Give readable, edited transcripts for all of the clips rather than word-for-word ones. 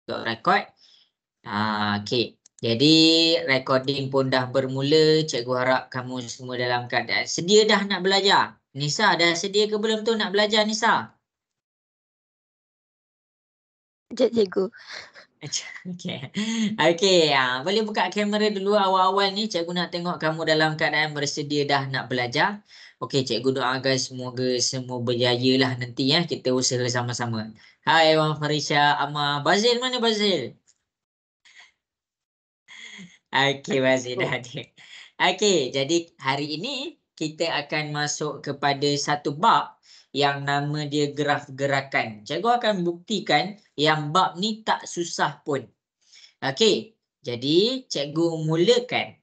Untuk rekod. Okey. Jadi recording pun dah bermula. Cikgu harap kamu semua dalam keadaan sedia dah nak belajar. Nisa dah sedia ke belum tu nak belajar Nisa? Sekejap cikgu. Okey. Okey, boleh buka kamera dulu awal-awal ni. Cikgu nak tengok kamu dalam keadaan bersedia dah nak belajar. Okey, cikgu doakan semoga semua berjaya lah nanti ya. Kita usaha sama-sama. Hai Wan Farisha, Amma, Bazil mana Bazil? Okey, Bazil dah ada. Okey, jadi hari ini kita akan masuk kepada satu bab yang nama dia graf gerakan. Cikgu akan buktikan yang bab ni tak susah pun. Okey, jadi cikgu mulakan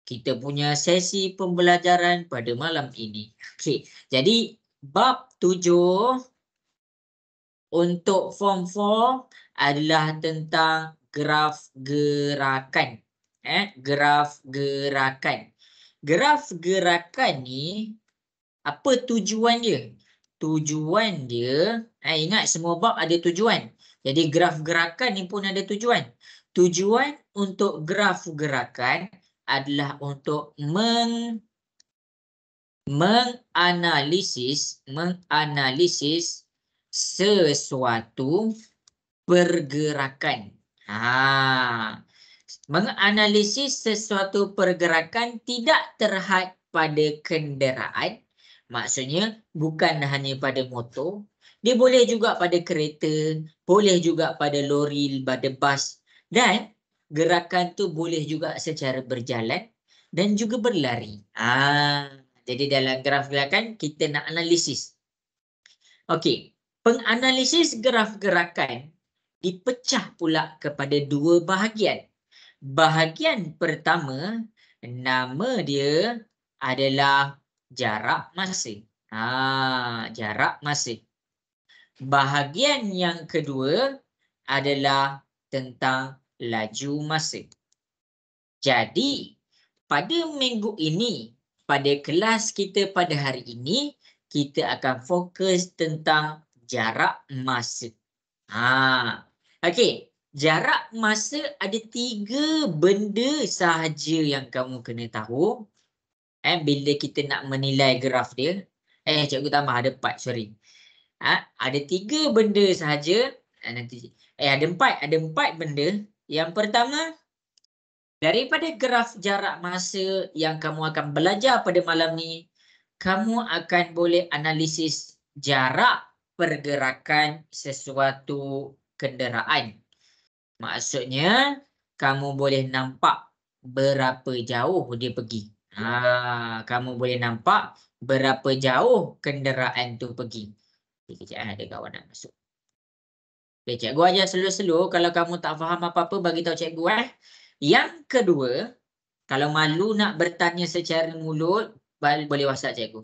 kita punya sesi pembelajaran pada malam ini. Okey, jadi bab 7 untuk form 4 adalah tentang graf gerakan. Graf gerakan. Graf gerakan ni apa tujuan dia? Tujuan dia, ingat semua bab ada tujuan. Jadi graf gerakan ni pun ada tujuan. Tujuan untuk graf gerakan adalah untuk menganalisis sesuatu pergerakan. Menganalisis sesuatu pergerakan tidak terhad pada kenderaan. Maksudnya bukan hanya pada motor. Dia boleh juga pada kereta, boleh juga pada lori, pada bas. Dan gerakan tu boleh juga secara berjalan dan juga berlari. Jadi dalam graf gerakan kita nak analisis. Okey, penganalisis graf gerakan dipecah pula kepada dua bahagian. Bahagian pertama, nama dia adalah jarak masa. Jarak masa. Bahagian yang kedua adalah tentang laju masa. Jadi, pada minggu ini, pada kelas kita pada hari ini, kita akan fokus tentang jarak masa. Okey. Jarak masa ada 3 benda sahaja yang kamu kena tahu. Bila kita nak menilai graf dia. Cikgu tambah ada 4, sorry. Ada 3 benda sahaja. Nanti ada 4 benda. Yang pertama, daripada graf jarak masa yang kamu akan belajar pada malam ni, kamu akan boleh analisis jarak pergerakan sesuatu kenderaan. Maksudnya, kamu boleh nampak berapa jauh dia pergi. Kamu boleh nampak berapa jauh kenderaan tu pergi. Sekejap, ada kawan nak masuk. Okay, cikgu ajar slow-slow. Kalau kamu tak faham apa-apa, bagi tahu cikgu. Yang kedua, kalau malu nak bertanya secara mulut, boleh WhatsApp cikgu.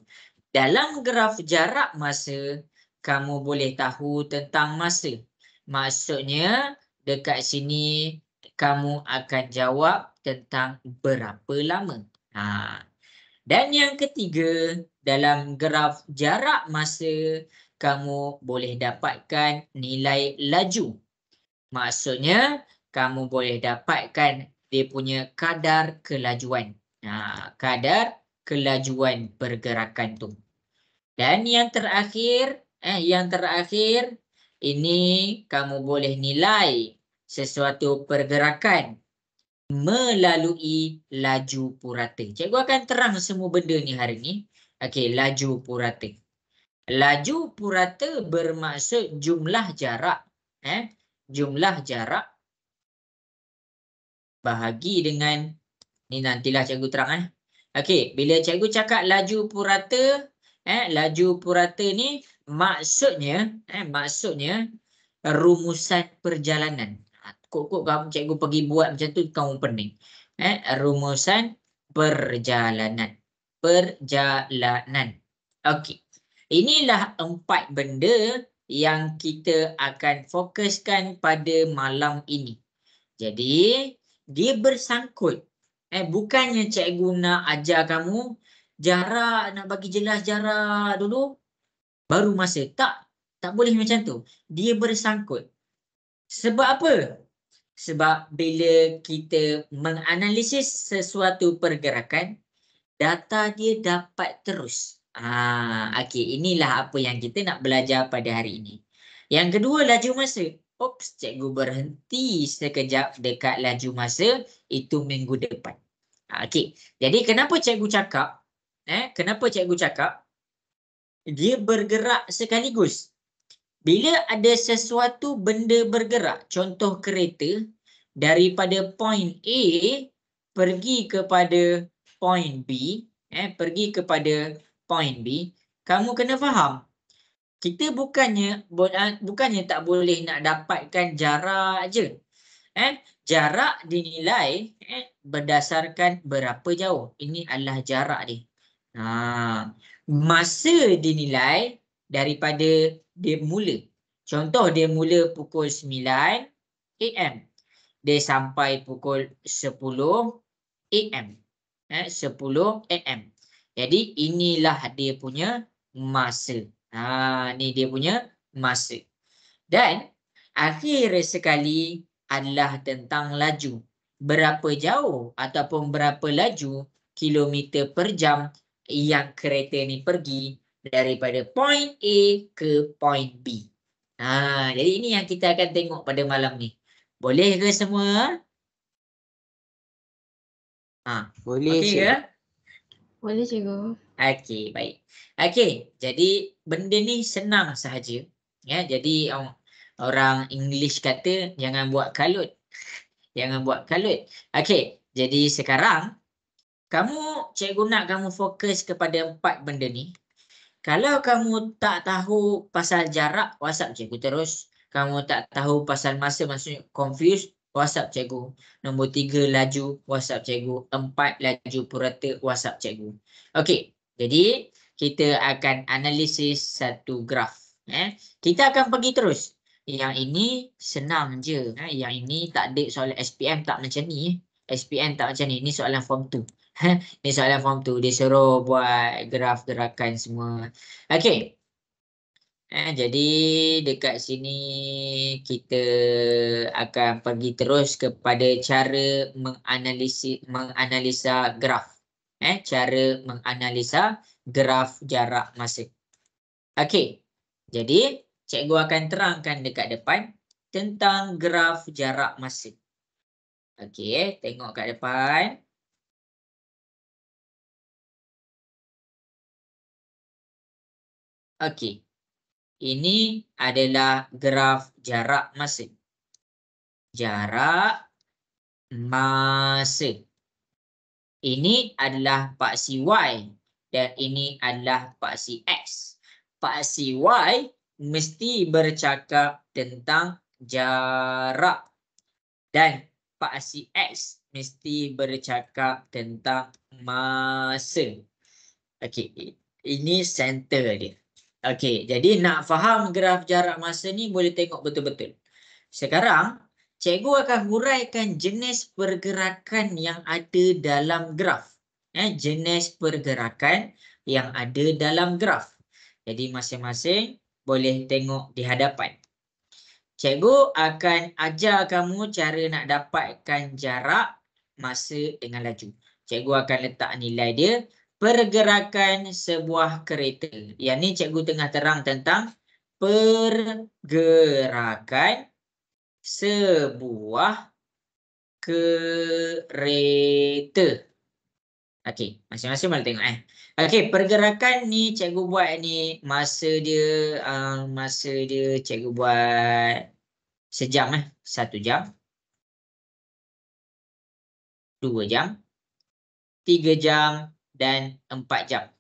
Dalam graf jarak masa, kamu boleh tahu tentang masa. Maksudnya, dekat sini kamu akan jawab tentang berapa lama. Dan yang ketiga, dalam graf jarak masa, kamu boleh dapatkan nilai laju. Maksudnya, kamu boleh dapatkan dia punya kadar kelajuan. Kadar kelajuan pergerakan tu. Dan yang terakhir, ini kamu boleh nilai sesuatu pergerakan melalui laju purata. Cikgu akan terang semua benda ni hari ni. Okey, laju purata. Laju purata bermaksud jumlah jarak. Jumlah jarak bahagi dengan, ni nantilah cikgu terang. Okey, bila cikgu cakap laju purata, laju purata ni maksudnya rumusan perjalanan. Kok kamu cikgu pergi buat macam tu, kamu pening. Rumusan perjalanan. Okey. Inilah 4 benda yang kita akan fokuskan pada malam ini. Jadi, dia bersangkut. Bukannya cikgu nak ajar kamu jarak, nak bagi jelas jarak dulu, baru masa. Tak boleh macam tu. Dia bersangkut. Sebab apa? Sebab bila kita menganalisis sesuatu pergerakan, data dia dapat terus. Okey, inilah apa yang kita nak belajar pada hari ini. Yang kedua, laju masa. Oops, cikgu berhenti sekejap dekat laju masa itu minggu depan. Okey, jadi kenapa cikgu cakap? Kenapa cikgu cakap? Dia bergerak sekaligus. Bila ada sesuatu benda bergerak, contoh kereta, daripada point A pergi kepada point B, pergi kepada point B, kamu kena faham, kita bukannya tak boleh nak dapatkan jarak je. Jarak dinilai berdasarkan berapa jauh. Ini adalah jarak dia. Masa dinilai daripada dia mula. Contoh dia mula pukul 9 AM. Dia sampai pukul 10 AM. 10 AM. Jadi inilah dia punya masa. Ni dia punya masa. Dan akhir sekali adalah tentang laju. Berapa jauh ataupun berapa laju kilometer per jam yang kereta ni pergi daripada point A ke point B. Jadi ini yang kita akan tengok pada malam ni. Boleh ke semua? Boleh, Okey cikgu. ke? Boleh, cikgu. Okey, baik. Okey, jadi benda ni senang sahaja. Jadi orang English kata jangan buat kalut. Jangan buat kalut. Okey, jadi sekarang cikgu nak kamu fokus kepada 4 benda ni. Kalau kamu tak tahu pasal jarak, WhatsApp cikgu terus. Kamu tak tahu pasal masa, maksudnya confused, WhatsApp cikgu. Nombor 3 laju, WhatsApp cikgu. 4 laju purata, WhatsApp cikgu. Okey, jadi kita akan analisis satu graf. Kita akan pergi terus. Yang ini senang je. Yang ini tak ada soalan SPM tak macam ni. SPM tak macam ni. Ini soalan form 2. Ni soalan form 2. Dia suruh buat graf gerakan semua. Okey. Jadi dekat sini kita akan pergi terus kepada cara menganalisa graf. Cara menganalisa graf jarak masa. Okey. Jadi cikgu akan terangkan dekat depan tentang graf jarak masa. Okey, tengok kat depan. Okey. Ini adalah graf jarak masa. Jarak masa. Ini adalah paksi Y dan ini adalah paksi X. Paksi Y mesti bercakap tentang jarak dan paksi X mesti bercakap tentang masa. Okey, ini center dia. Okey, jadi nak faham graf jarak masa ni boleh tengok betul-betul. Sekarang, cikgu akan huraikan jenis pergerakan yang ada dalam graf. Jenis pergerakan yang ada dalam graf. Jadi masing-masing boleh tengok di hadapan. Cikgu akan ajar kamu cara nak dapatkan jarak masa dengan laju. Cikgu akan letak nilai dia. Pergerakan sebuah kereta. Yang ni cikgu tengah terang tentang pergerakan sebuah kereta. Okey, masing-masing boleh tengok Okey, pergerakan ni cikgu buat ni masa dia cikgu buat sejam 1 jam, 2 jam, 3 jam dan 4 jam.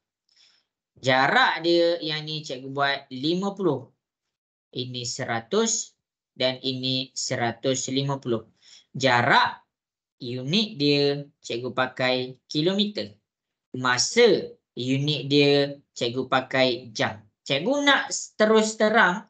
Jarak dia yang ni cikgu buat 50. Ini 100 dan ini 150. Jarak unit dia cikgu pakai kilometer. Masa unit dia cikgu pakai jam. Cikgu nak terus terang,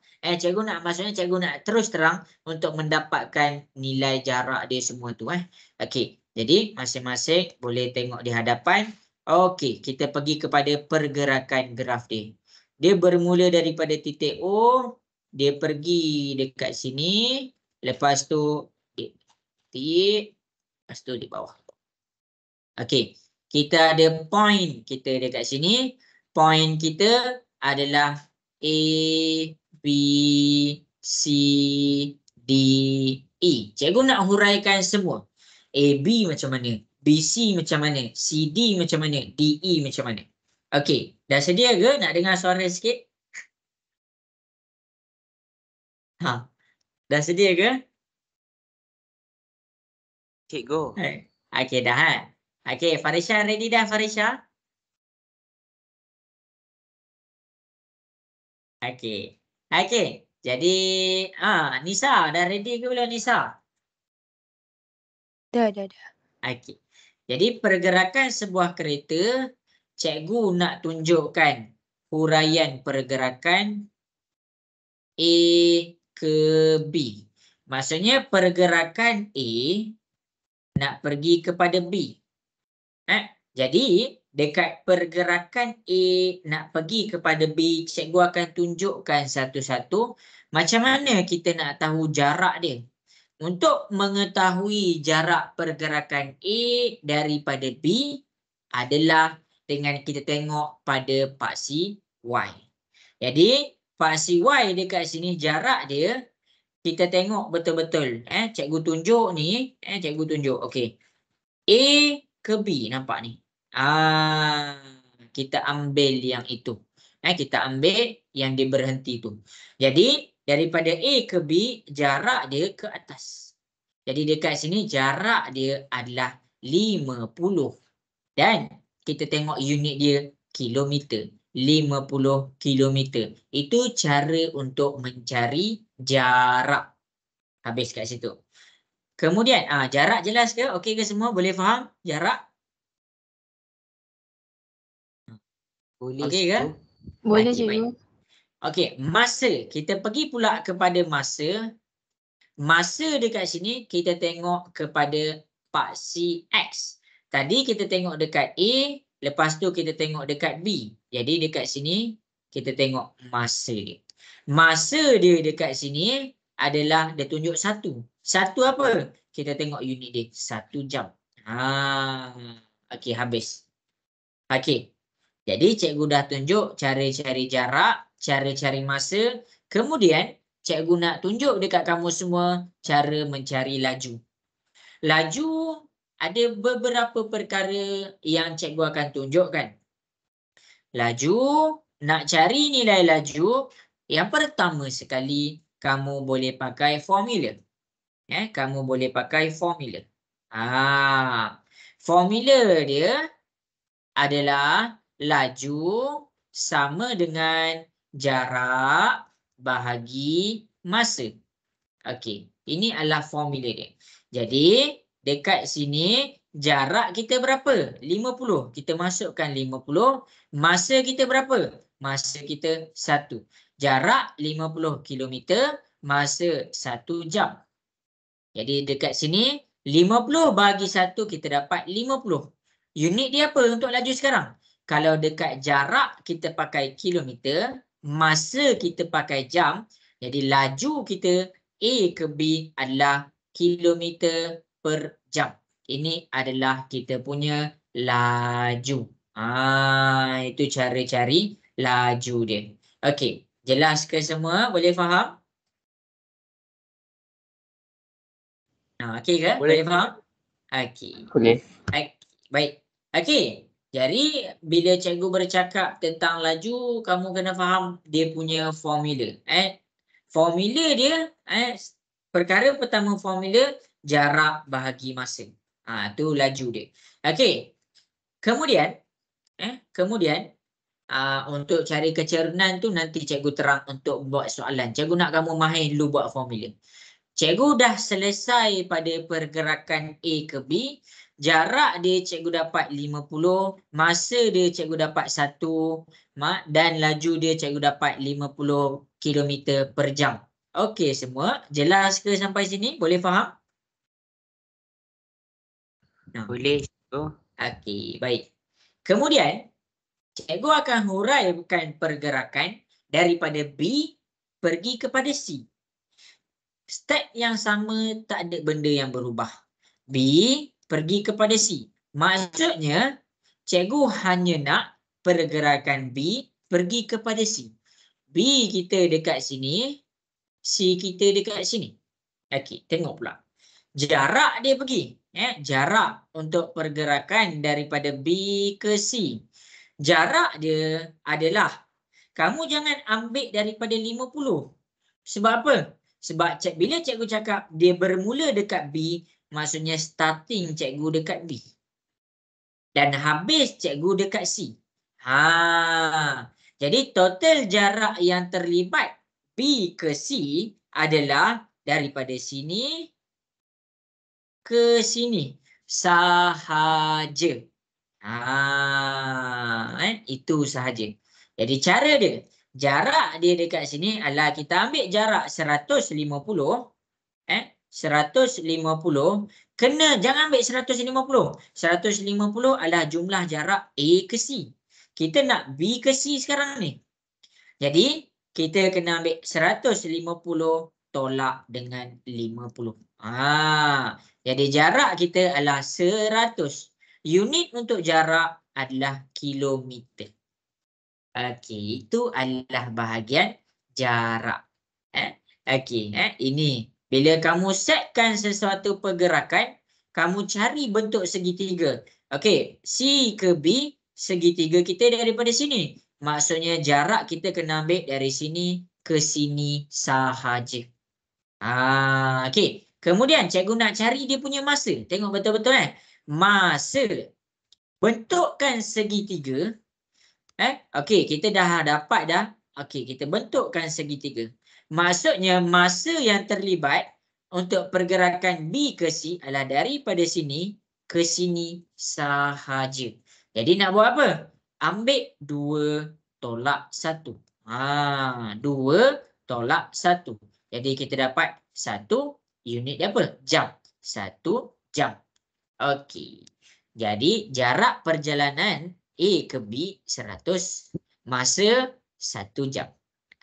maksudnya cikgu nak terus terang untuk mendapatkan nilai jarak dia semua tu Okey, jadi masing-masing boleh tengok di hadapan. Okey, kita pergi kepada pergerakan graf dia. Dia bermula daripada titik O, dia pergi dekat sini, Lepas tu titik. Lepas tu di bawah. Okey. Kita ada point kita dekat sini. Point kita adalah A, B, C, D, E. Cikgu nak huraikan semua. A, B macam mana? B, C macam mana? C, D macam mana? D, E macam mana? Okey. Dah sedia ke nak dengar suara sikit? Ha. Dah sedia ke? Cikgu. Okey dah ha. Okey, Farisha ready dah Farisha? Okey. Okey. Jadi Nisa dah ready ke belum Nisa? Dah. Okey. Jadi pergerakan sebuah kereta, cikgu nak tunjukkan huraian pergerakan A ke B. Maksudnya pergerakan A nak pergi kepada B. Jadi dekat pergerakan A nak pergi kepada B, cikgu akan tunjukkan satu-satu macam mana kita nak tahu jarak dia. Untuk mengetahui jarak pergerakan A daripada B adalah dengan kita tengok pada paksi Y. Jadi paksi Y dekat sini jarak dia kita tengok betul-betul. Cikgu tunjuk ni. Cikgu tunjuk. Okey. A ke B nampak ni. Kita ambil yang itu. Kita ambil yang dia berhenti tu. Jadi daripada A ke B, jarak dia ke atas. Jadi dekat sini jarak dia adalah 50. Dan kita tengok unit dia kilometer. 50 kilometer. Itu cara untuk mencari jarak. Habis kat situ. Kemudian, jarak jelas ke? Okey ke semua? Boleh faham jarak? Boleh Okey ke? Boleh Okey, baik. cikgu. Okey, masa. Kita pergi pula kepada masa. Masa dekat sini kita tengok kepada paksi X. Tadi kita tengok dekat A, lepas tu kita tengok dekat B. Jadi dekat sini kita tengok masa dia. Masa dia dekat sini adalah dia tunjuk 1. 1 apa? Kita tengok unit dia. 1 jam. Okey, habis. Okey. Jadi cikgu dah tunjuk cara cari jarak, cara cari masa. Kemudian cikgu nak tunjuk dekat kamu semua cara mencari laju. Laju ada beberapa perkara yang cikgu akan tunjukkan. Laju, nak cari nilai laju, yang pertama sekali kamu boleh pakai formula. Kamu boleh pakai formula. Formula dia adalah laju sama dengan jarak bahagi masa. Okey, ini adalah formula dia. Jadi, dekat sini jarak kita berapa? 50. Kita masukkan 50. Masa kita berapa? Masa kita 1. Jarak 50 kilometer, masa 1 jam. Jadi dekat sini 50 bahagi 1 kita dapat 50. Unit dia apa untuk laju sekarang? Kalau dekat jarak kita pakai kilometer, masa kita pakai jam, jadi laju kita A ke B adalah kilometer per jam. Ini adalah kita punya laju. Itu cara cari laju dia. Okey, jelas ke semua? Boleh faham? Okey ke? Boleh faham? Okey. Boleh. Baik. Okey. Jadi bila cikgu bercakap tentang laju, kamu kena faham dia punya formula. Formula dia perkara pertama formula jarak bahagi masa. Tu laju dia. Okey. Kemudian untuk cari kecerunan tu nanti cikgu terang untuk buat soalan. Cikgu nak kamu mahir dulu buat formula. Cikgu dah selesai pada pergerakan A ke B. Jarak dia cikgu dapat 50. Masa dia cikgu dapat 1. Dan laju dia cikgu dapat 50 km per jam. Okey semua. Jelas ke sampai sini? Boleh faham? Boleh. Okey, baik. Kemudian, cikgu akan huraikan pergerakan daripada B pergi kepada C. Step yang sama, tak ada benda yang berubah. B pergi kepada C. Maksudnya, cikgu hanya nak pergerakan B pergi kepada C. B kita dekat sini, C kita dekat sini. Okey, tengok pula. Jarak dia pergi. Jarak untuk pergerakan daripada B ke C. Jarak dia adalah, kamu jangan ambil daripada 50. Sebab apa? Sebab bila cikgu cakap dia bermula dekat B, maksudnya starting cikgu dekat B. Dan habis cikgu dekat C. Jadi total jarak yang terlibat B ke C adalah daripada sini ke sini sahaja. Itu sahaja. Jadi cara dia, jarak dia dekat sini adalah kita ambil jarak 150. 150 jangan ambil 150. 150 adalah jumlah jarak A ke C. Kita nak B ke C sekarang ni. Jadi kita kena ambil 150 tolak dengan 50. Jadi jarak kita adalah 100. Unit untuk jarak adalah kilometer. Okey, itu adalah bahagian jarak. Ini bila kamu setkan sesuatu pergerakan, kamu cari bentuk segitiga. Okey, C ke B, segitiga kita daripada sini. Maksudnya jarak kita kena ambil dari sini ke sini sahaja. Okey. Kemudian cikgu nak cari dia punya masa. Tengok betul-betul masa. Bentukkan segitiga. Okey, kita dah dapat dah. Okey, kita bentukkan segitiga. Maksudnya masa yang terlibat untuk pergerakan B ke C adalah daripada sini ke sini sahaja. Jadi nak buat apa? Ambil 2 tolak 1. 2 tolak 1. Jadi kita dapat 1 unit dia apa? Jam. 1 jam. Okey. Jadi jarak perjalanan A ke B 100. Masa 1 jam.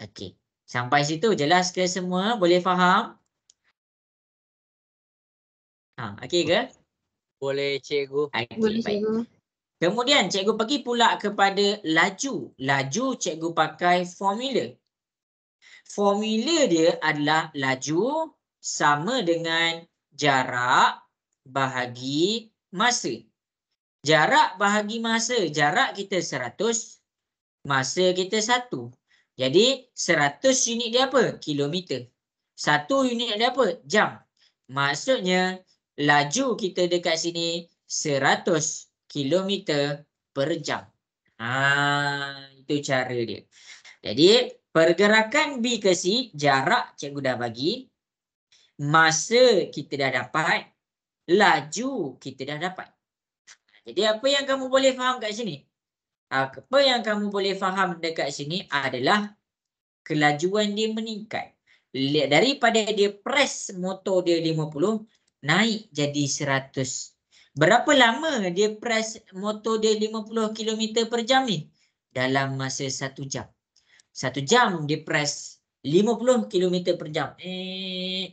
Okey. Sampai situ jelas ke semua? Boleh faham? Okey ke? Boleh, cikgu. Okay, Boleh, baik. cikgu. Kemudian cikgu pergi pula kepada laju. Laju cikgu pakai formula. Formula dia adalah laju sama dengan jarak bahagi masa. Jarak bahagi masa. Jarak kita 100. Masa kita 1. Jadi 100 unit dia apa? Kilometer. 1 unit dia apa? Jam. Maksudnya laju kita dekat sini 100 kilometer per jam. Itu cara dia. Jadi pergerakan B ke C, jarak cikgu dah bagi. Masa kita dah dapat. Laju kita dah dapat. Jadi apa yang kamu boleh faham kat sini? Apa yang kamu boleh faham dekat sini adalah kelajuan dia meningkat. Daripada dia press motor dia 50, naik jadi 100. Berapa lama dia press motor dia 50 km per jam ni? Dalam masa 1 jam. 1 jam dia press 50 km per jam.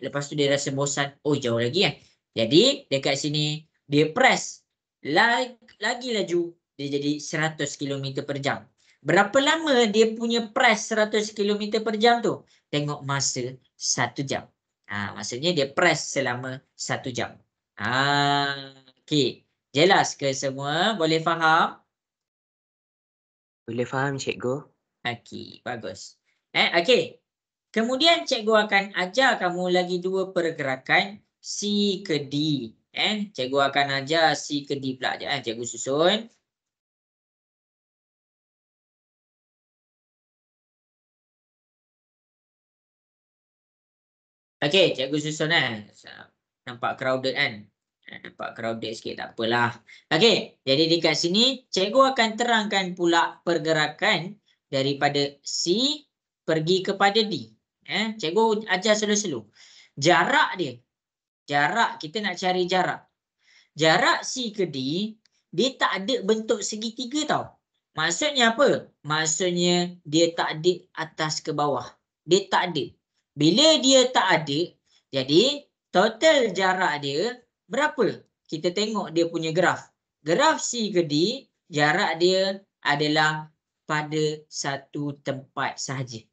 Lepas tu dia rasa bosan. Oh, jauh lagi Jadi dekat sini dia press lagi laju. Dia jadi 100 km per jam. Berapa lama dia punya press 100 km per jam tu? Tengok masa 1 jam. Maksudnya dia press selama 1 jam. Okey. Jelas ke semua? Boleh faham? Boleh faham, cikgu. Okey, bagus. Okey. Kemudian cikgu akan ajar kamu lagi 2 pergerakan C ke D. Cikgu akan ajar C ke D pula. Cikgu susun. Okey, cikgu susun Nampak crowded kan? Nampak crowded sikit, tak apalah. Okey, jadi dekat sini cikgu akan terangkan pula pergerakan daripada C pergi kepada D. Cikgu ajar slow-slow. Jarak dia. Jarak, kita nak cari jarak. Jarak C ke D, dia tak ada bentuk segitiga tau. Maksudnya apa? Maksudnya dia tak ada atas ke bawah. Dia tak ada. Bila dia tak ada, Jadi total jarak dia berapa? Kita tengok dia punya graf. Graf C ke D, jarak dia adalah pada satu tempat sahaja.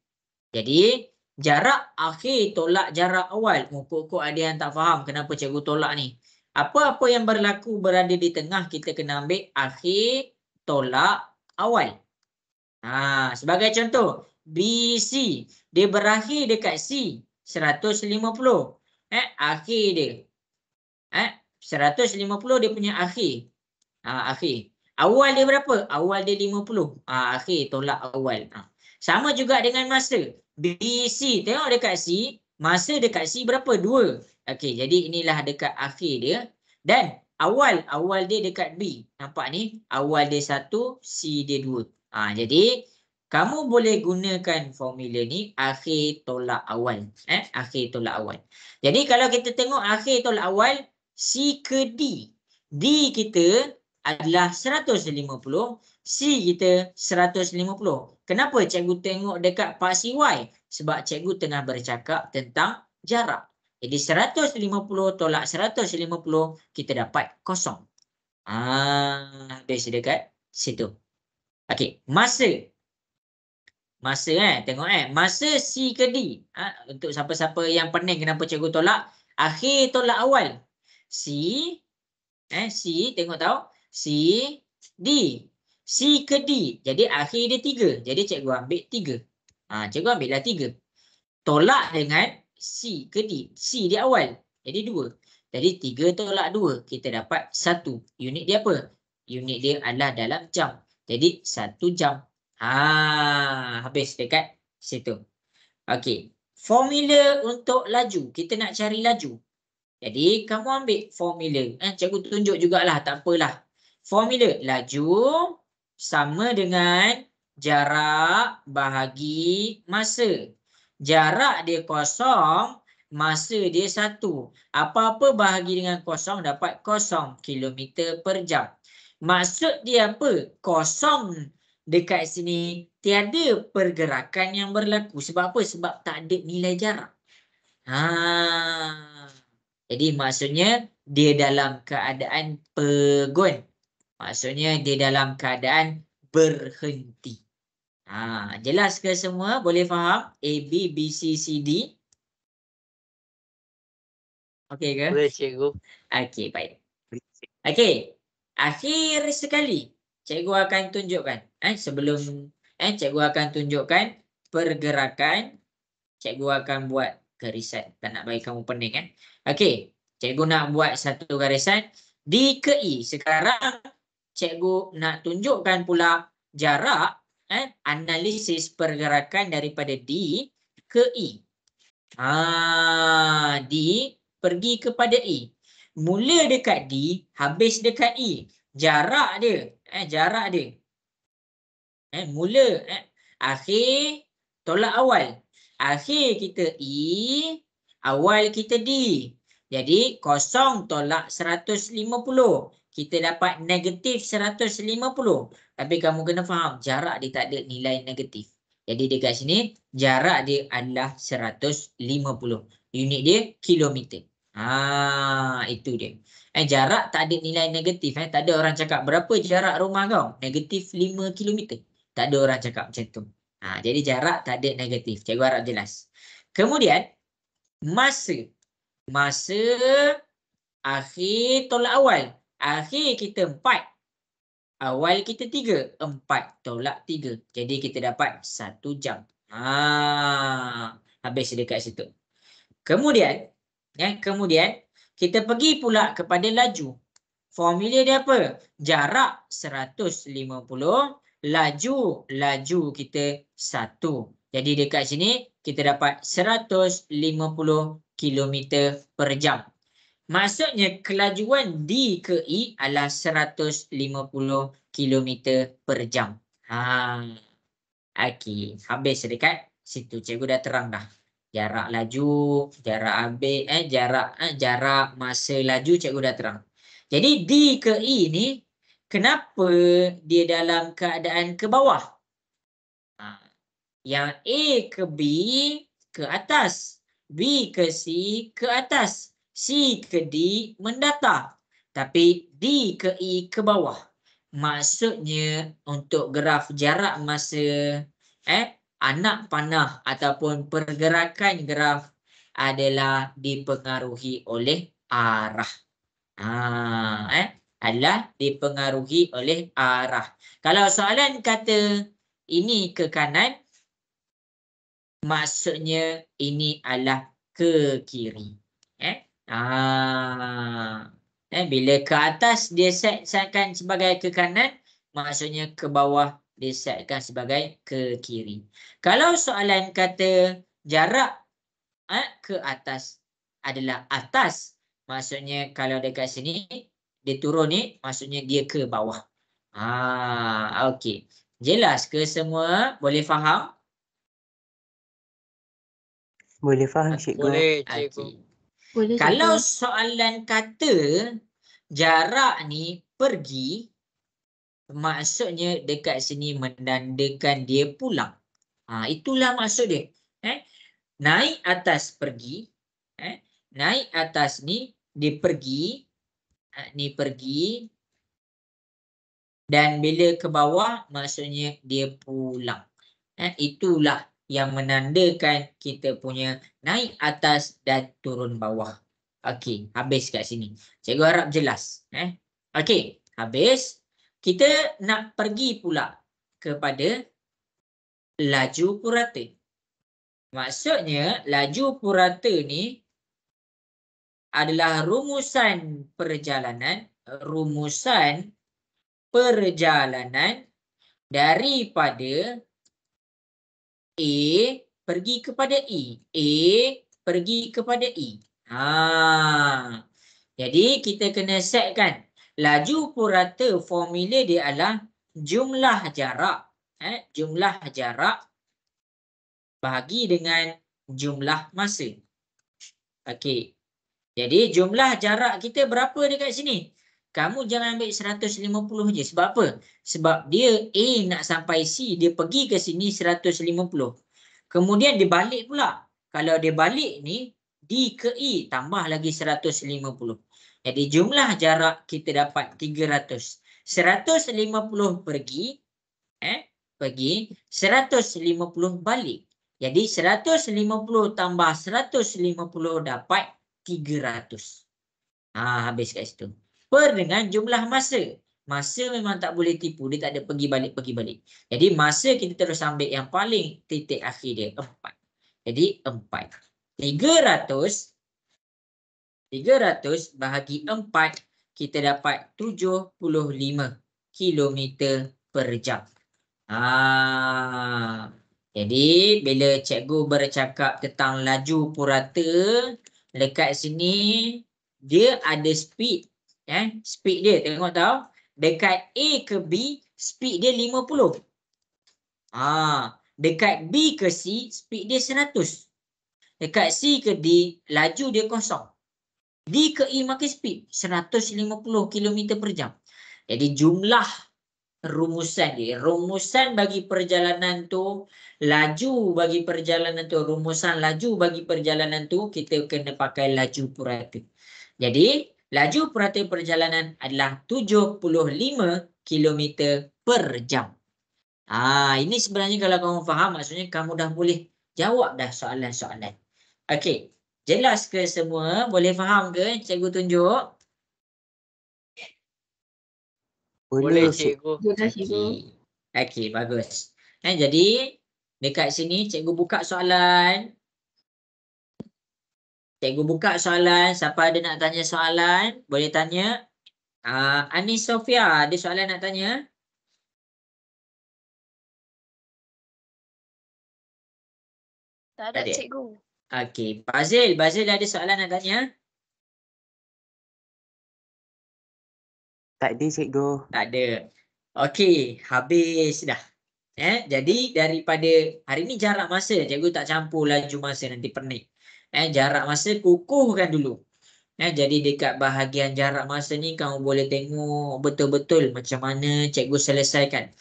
Jadi jarak akhir tolak jarak awal. Kok ada yang tak faham kenapa cikgu tolak ni. Apa-apa yang berlaku berada di tengah, kita kena ambil akhir tolak awal. Sebagai contoh, BC dia berakhir dekat C 150. Akhir dia 150 dia punya akhir. Akhir. Awal dia berapa? Awal dia 50. Akhir tolak awal. Sama juga dengan masa. BC, tengok dekat C, masa dekat C berapa? 2. Okey, jadi inilah dekat akhir dia. Dan awal dia dekat B. Nampak ni? Awal dia 1, C dia 2. Jadi kamu boleh gunakan formula ni akhir tolak awal. Akhir tolak awal. Jadi kalau kita tengok akhir tolak awal C ke D. D kita adalah 150, C kita 150. Kenapa cikgu tengok dekat paksi Y? Sebab cikgu tengah bercakap tentang jarak. Jadi 150 tolak 150 kita dapat kosong. Habis dekat situ. Okey, masa. Tengok masa C ke D. Untuk siapa-siapa yang pening kenapa cikgu tolak, akhir tolak awal. C tengok tahu. C, D. C ke D. Jadi akhir dia 3. Jadi cikgu ambil 3. Cikgu ambil lah 3. Tolak dengan C ke D. C di awal. Jadi 2. Jadi 3 tolak 2. Kita dapat 1. Unit dia apa? Unit dia adalah dalam jam. Jadi 1 jam. Habis dekat situ. Okey. Formula untuk laju. Kita nak cari laju. Jadi kamu ambil formula. Cikgu tunjuk jugalah, tak apalah. Formula laju sama dengan jarak bahagi masa. Jarak dia kosong, masa dia 1. Apa-apa bahagi dengan kosong dapat 0 km per jam. Maksud dia apa? Kosong dekat sini tiada pergerakan yang berlaku. Sebab apa? Sebab tak ada nilai jarak. Jadi maksudnya dia dalam keadaan pegon. Maksudnya dia dalam keadaan berhenti. Jelas ke semua? Boleh faham? A, B, B, C, C, D. Okey ke? Boleh cikgu. Okey, baik. Okey. Akhir sekali cikgu akan tunjukkan. Sebelum cikgu akan tunjukkan pergerakan. Cikgu akan buat garisan. Tak nak bagi kamu pening Okey. Cikgu nak buat satu garisan. D ke E. Sekarang cikgu nak tunjukkan pula jarak analisis pergerakan daripada D ke E. D pergi kepada E. Mula dekat D, habis dekat E. Jarak dia. Mula. Akhir tolak awal. Akhir kita E, awal kita D. Jadi 0 tolak 150. Kita dapat negatif 150. Tapi kamu kena faham, jarak dia tak ada nilai negatif. Jadi dekat sini, jarak dia adalah 150. Unit dia kilometer. Itu dia. Jarak tak ada nilai negatif. Tak ada orang cakap, berapa jarak rumah kau? Negatif 5 km. Tak ada orang cakap macam tu. Jadi jarak tak ada negatif. Cikgu harap jelas. Kemudian, masa. Masa akhir tolak awal. Akhir kita 4. Awal kita 3. 4 tolak 3. Jadi kita dapat 1 jam. Habis dekat situ. Kemudian kita pergi pula kepada laju. Formula dia apa? Jarak 150. Laju kita 1. Jadi dekat sini kita dapat 150 km per jam. Maksudnya kelajuan D ke E adalah 150 km per jam. Okey, habis dekat situ. Cikgu dah terang dah. Jarak laju, jarak habis, jarak masa laju cikgu dah terang. Jadi D ke E ni kenapa dia dalam keadaan ke bawah? Yang A ke B ke atas. B ke C ke atas, C ke D mendatar, tapi D ke E ke bawah. Maksudnya untuk graf jarak masa anak panah ataupun pergerakan graf adalah dipengaruhi oleh arah. Adalah dipengaruhi oleh arah. Kalau soalan kata ini ke kanan, maksudnya ini adalah ke kiri. Bila ke atas dia setkan sebagai ke kanan, maksudnya ke bawah dia setkan sebagai ke kiri. Kalau soalan kata jarak ke atas adalah atas, maksudnya kalau dekat sini dia turun ni, maksudnya dia ke bawah. Okey. Jelas ke semua? Boleh faham? Boleh faham cikgu. Boleh, Kalau cikgu. soalan kata jarak ni pergi, maksudnya dekat sini menandakan dia pulang. Itulah maksud dia. Naik atas pergi, naik atas ni dia pergi, ni pergi, dan bila ke bawah maksudnya dia pulang. Itulah yang menandakan kita punya naik atas dan turun bawah. Okey, habis kat sini. Cikgu harap jelas. Okey, habis. Kita nak pergi pula kepada laju purata. Maksudnya laju purata ni adalah rumusan perjalanan daripada A pergi kepada E. A pergi kepada E. Jadi kita kena setkan laju purata, formula dia adalah jumlah jarak. Jumlah jarak bahagi dengan jumlah masa. Okey. Jadi jumlah jarak kita berapa dekat sini? Kamu jangan ambil 150 je. Sebab apa? Sebab dia A nak sampai C, dia pergi ke sini 150. Kemudian dia balik pula. Kalau dia balik ni, D ke E tambah lagi 150. Jadi jumlah jarak kita dapat 300. 150 pergi, pergi, 150 balik. Jadi 150 tambah 150 dapat 300. Habis kat situ. Per dengan jumlah masa. Masa memang tak boleh tipu. Dia tak ada pergi balik. Jadi masa kita terus ambil yang paling titik akhir dia. 4. Jadi 4. 300 bahagi 4. Kita dapat 75 km per jam. Jadi bila cikgu bercakap tentang laju purata, dekat sini dia ada speed. Speed dia tengok tahu. Dekat A ke B, speed dia 50. Dekat B ke C, speed dia 100. Dekat C ke D, laju dia kosong. D ke E makin speed 150 km per jam. Jadi jumlah rumusan dia. Rumusan bagi perjalanan tu, laju bagi perjalanan tu, rumusan laju bagi perjalanan tu, kita kena pakai laju purata. Jadi laju purata perjalanan adalah 75 km per jam. Ini sebenarnya kalau kamu faham, maksudnya kamu dah boleh jawab dah soalan-soalan. Okey, jelas ke semua? Boleh faham ke cikgu tunjuk? Boleh cikgu. Okey, bagus. Jadi dekat sini cikgu buka soalan. Cikgu buka soalan. Siapa ada nak tanya soalan, boleh tanya. Anis Sofia, ada soalan nak tanya? Tak ada, cikgu. Okey, Bazil ada soalan nak tanya? Tak ada cikgu. Tak ada. Okey, habis dah. Jadi daripada hari ni jarak masa, cikgu tak campur laju masa, nanti pening. Jarak masa kukuhkan dulu. Jadi dekat bahagian jarak masa ni kamu boleh tengok betul-betul macam mana cikgu selesaikan.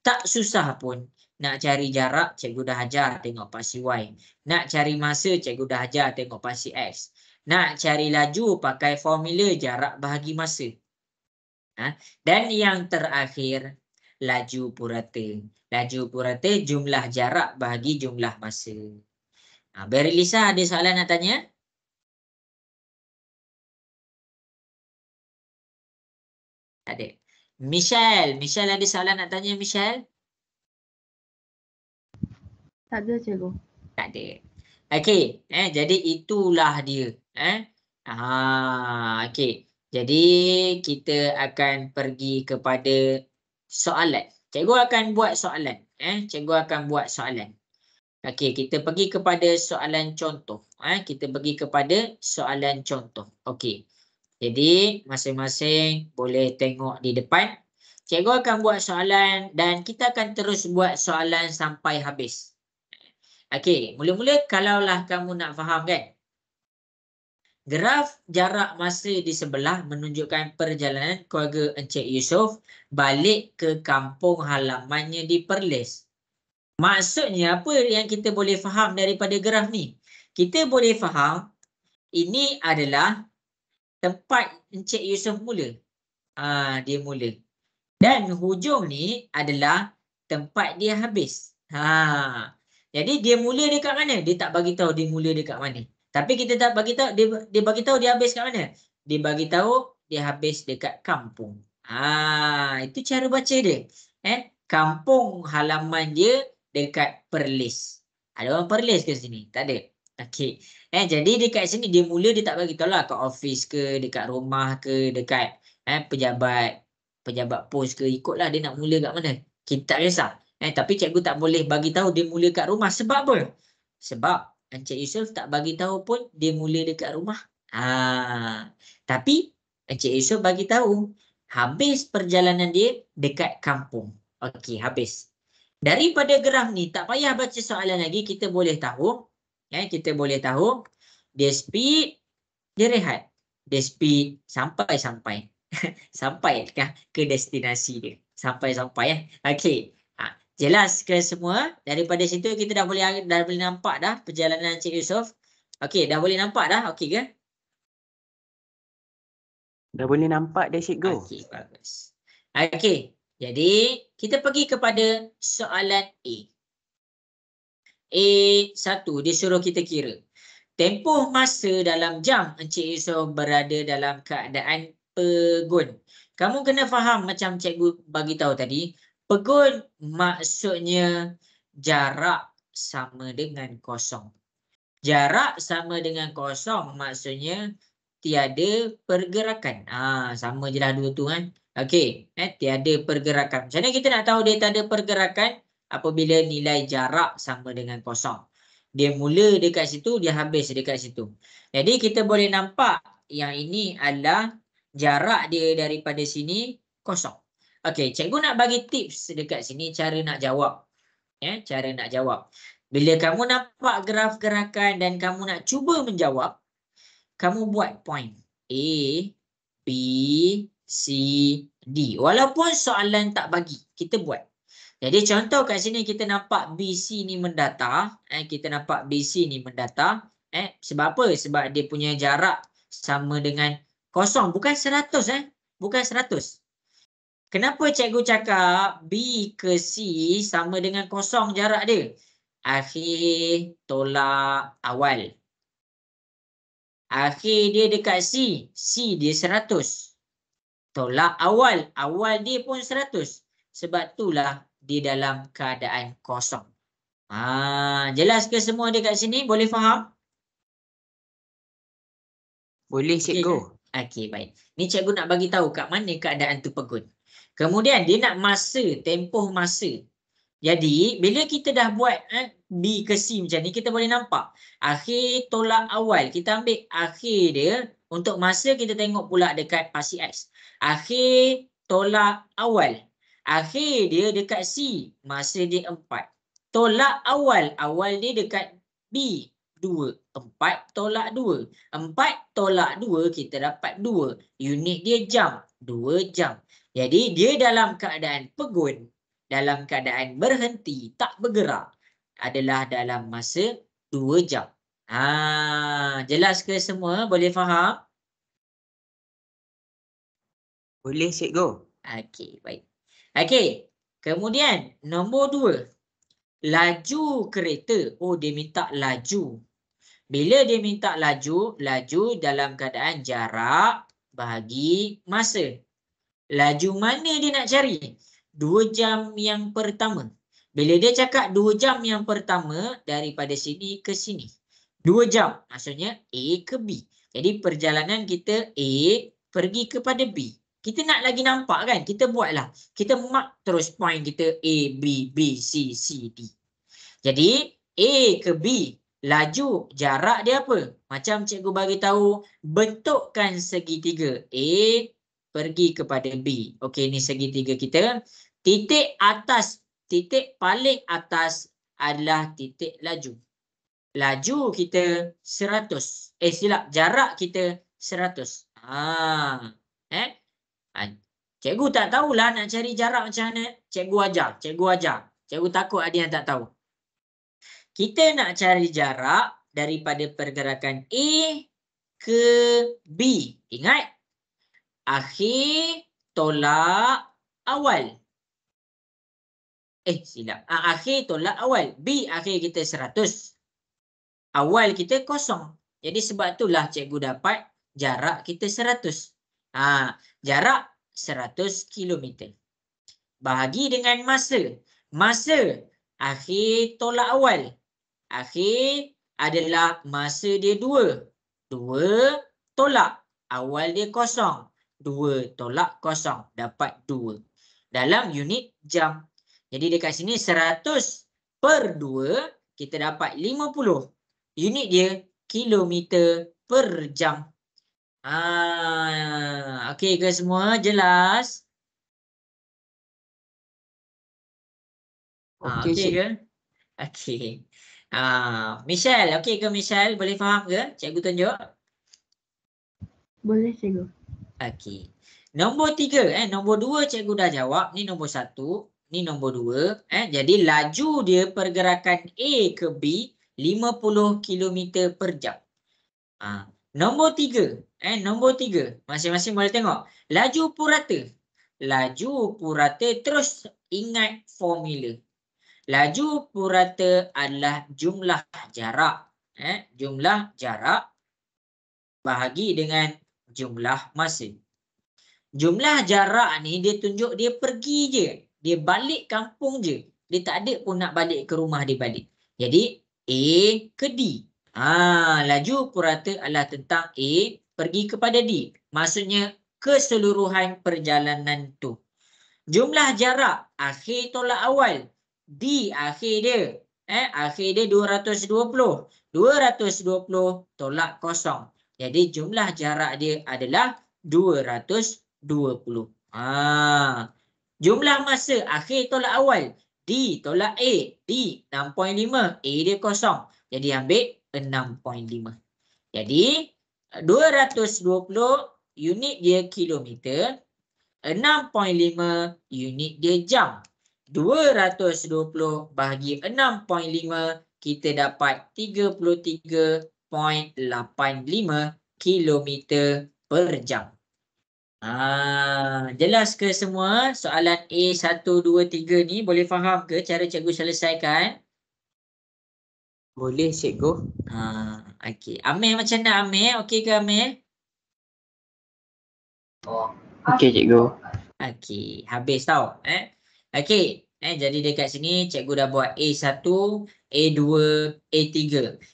Tak susah pun. Nak cari jarak, cikgu dah ajar, tengok pasi Y. Nak cari masa, cikgu dah ajar, tengok pasi X. Nak cari laju, pakai formula jarak bahagi masa. Dan yang terakhir, laju purata. Laju purata jumlah jarak bahagi jumlah masa. Beri Lisa, ada soalan nak tanya? Ada. Michelle ada soalan nak tanya, Michelle? Tak ada cikgu. Tak ada. Okey, jadi itulah dia. Okey. Jadi kita akan pergi kepada soalan. Cikgu akan buat soalan. Cikgu akan buat soalan. Okey, kita pergi kepada soalan contoh. Kita pergi kepada soalan contoh. Okey. Jadi masing-masing boleh tengok di depan. Cikgu akan buat soalan dan kita akan terus buat soalan sampai habis. Okey, mula-mula kalaulah kamu nak faham kan. Graf jarak masa di sebelah menunjukkan perjalanan keluarga Encik Yusof balik ke kampung halamannya di Perlis. Maksudnya apa yang kita boleh faham daripada graf ni? Kita boleh faham ini adalah tempat Encik Yusof mula. Dia mula. Dan hujung ni adalah tempat dia habis. Jadi dia mula dekat mana? Dia tak bagi tahu dia mula dekat mana. Tapi kita tak bagi tahu dia bagi tahu dia habis kat mana? Dia bagi tahu dia habis dekat kampung. Itu cara baca dia. Kampung halaman dia dekat Perlis. Ada orang Perlis ke sini? Tak ada. Okey. Jadi dekat sini dia mula dia tak bagi tahu lah kat office ke, dekat rumah ke, dekat pejabat pos ke, ikutlah dia nak mula kat mana. Kita tak kisah. Tapi cikgu tak boleh bagi tahu dia mula kat rumah. Sebab apa? Sebab Encik Yusof tak bagi tahu pun dia mula dekat rumah. Tapi Encik Yusof bagi tahu habis perjalanan dia dekat kampung. Okey, habis. Daripada graf ni tak payah baca soalan lagi, kita boleh tahu. Kita boleh tahu dia speed, dia rehat. Dia speed sampai sampai ke destinasi dia. Sampai Okey. Jelas ke semua? Daripada situ kita dah boleh nampak dah perjalanan Encik Yusof. Okey, dah boleh nampak dah? Okey ke? Dah boleh nampak dah cikgu. Okey, bagus. Okey, jadi kita pergi kepada soalan A. A1, dia suruh kita kira. Tempoh masa dalam jam Encik Yusof berada dalam keadaan pegun. Kamu kena faham macam cikgu bagi tahu tadi. Pegun maksudnya jarak sama dengan kosong. Jarak sama dengan kosong maksudnya tiada pergerakan. Sama je lah dua tu kan. Okey, tiada pergerakan. Macam mana kita nak tahu dia tak ada pergerakan? Apabila nilai jarak sama dengan kosong. Dia mula dekat situ, dia habis dekat situ. Jadi kita boleh nampak yang ini adalah jarak dia daripada sini kosong. Okey, cikgu nak bagi tips dekat sini cara nak jawab. Cara nak jawab. Bila kamu nampak graf gerakan dan kamu nak cuba menjawab, kamu buat point A, B, C, D. Walaupun soalan tak bagi, kita buat. Jadi contoh kat sini kita nampak BC ni mendata. Kita nampak BC ni mendata. Sebab apa? Sebab dia punya jarak sama dengan kosong. Bukan 100. Bukan 100. Kenapa cikgu cakap B ke C sama dengan kosong jarak dia? Akhir tolak awal. Akhir dia dekat C. C dia 100. Tolak awal. Awal dia pun 100. Sebab itulah di dalam keadaan kosong. Jelas ke semua dekat sini? Boleh faham? Boleh cikgu. Okey, baik. Ni cikgu nak bagi tahu kat mana keadaan tu pegun. Kemudian dia nak masa, tempoh masa. Jadi bila kita dah buat B ke C macam ni, kita boleh nampak akhir tolak awal. Kita ambil akhir dia. Untuk masa kita tengok pula dekat pasi X. Akhir tolak awal. Akhir dia dekat C. Masa dia 4. Tolak awal. Awal dia dekat B. 2. 4 tolak 2. 4 tolak 2 kita dapat 2. Unit dia jam. 2 jam. Jadi dia dalam keadaan pegun. dalam keadaan berhenti, tak bergerak adalah dalam masa 2 jam. Jelas ke semua? Boleh faham? Boleh cikgu. Okey, baik. Okey, kemudian nombor 2. Laju kereta. Oh, dia minta laju. Bila dia minta laju, laju dalam keadaan jarak bahagi masa. Laju mana dia nak cari? 2 jam yang pertama. Bila dia cakap 2 jam yang pertama, daripada sini ke sini. 2 jam. Maksudnya A ke B. Jadi perjalanan kita A pergi kepada B. Kita nak lagi nampak kan? Kita buatlah. Kita mark terus point kita A, B, B, C, C, D. Jadi A ke B. Laju, jarak dia apa? Macam cikgu bagi tahu, bentukkan segitiga. A pergi kepada B. Okey, ni segitiga kita. Titik atas, titik paling atas adalah titik laju. Laju kita 100. Silap, jarak kita 100. Cikgu tak tahulah nak cari jarak macam mana. Cikgu ajar, cikgu ajar. Cikgu takut ada yang tak tahu. Kita nak cari jarak daripada pergerakan A ke B. Ingat, akhir tolak awal. Silap. Akhir tolak awal. B akhir kita 100. Awal kita kosong. Jadi sebab itulah cikgu dapat jarak kita 100. Jarak 100 km. Bahagi dengan masa. Masa akhir tolak awal. Akhir adalah masa dia 2. 2 tolak. Awal dia kosong. 2 tolak kosong. Dapat 2. Dalam unit jam. Jadi dekat sini 100 per 2. Kita dapat 50. Unit dia kilometer per jam. Okey ke semua? Jelas? Okey, Okey ke? Okey. Michelle, okey ke Michelle? Boleh faham ke? Cikgu tunjuk. Boleh cikgu. Okey. Nombor 3, nombor 2 cikgu dah jawab. Ni nombor 1, ni nombor 2. Jadi laju dia pergerakan A ke B 50 km per jam. Nombor 3, nombor 3. Masing-masing boleh tengok. Laju purata. Laju purata, terus ingat formula. Laju purata adalah jumlah jarak. Jumlah jarak bahagi dengan jumlah masa. Jumlah jarak ni dia tunjuk dia pergi je. Dia balik kampung je. Dia tak ada pun nak balik ke rumah dia balik. Jadi A ke D. Laju purata adalah tentang A pergi kepada D. Maksudnya keseluruhan perjalanan tu. Jumlah jarak akhir tolak awal. D akhir dia. Akhir dia 220. 220 tolak kosong. Jadi jumlah jarak dia adalah 220. Jumlah masa akhir tolak awal. D tolak A. D 6.5. A dia kosong. Jadi ambil 6.5. Jadi 220 unit dia kilometer. 6.5 unit dia jam. 220 bahagi 6.5 kita dapat 33.85 kilometer per jam. Jelas ke semua? Soalan A1, 2, 3 ni boleh faham ke cara cikgu selesaikan? Boleh cikgu. Okey. Amir macam mana Amir? Okey ke Amir? Okey cikgu. Okey, habis tau. Okey, jadi dekat sini cikgu dah buat A1, A2, A3.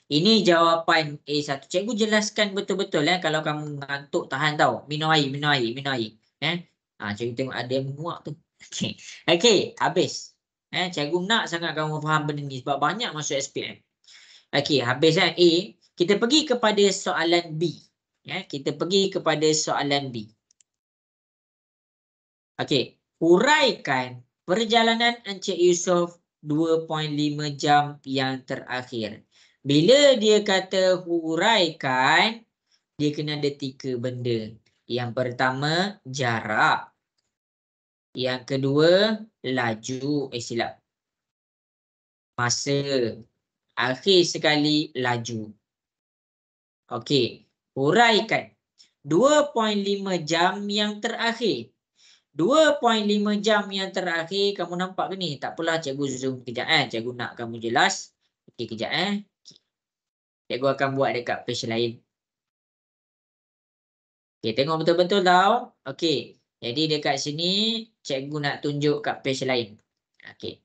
Ini jawapan A1. Cikgu jelaskan betul-betul kalau kamu ngantuk tahan tau. Minum air, minum air, minum air. Cikgu tengok ada yang muak tu. Okey, habis. Cikgu nak sangat kamu faham benda ni sebab banyak masuk SPM. Okey, habis A. Kita pergi kepada soalan B. Kita pergi kepada soalan B. Okey, huraikan perjalanan Encik Yusof 2.5 jam yang terakhir. Bila dia kata huraikan, dia kena ada 3 benda. Yang pertama, jarak. Yang kedua, laju. Silap. Masa. Akhir sekali, laju. Okey. Huraikan 2.5 jam yang terakhir. 2.5 jam yang terakhir, kamu nampak ke ni? Tak apalah, cikgu zoom kejap. Cikgu nak kamu jelas. Okey, kejap Cikgu akan buat dekat page lain. Okey, tengok betul-betul tau. Okey. Jadi dekat sini, cikgu nak tunjuk kat page lain. Okey.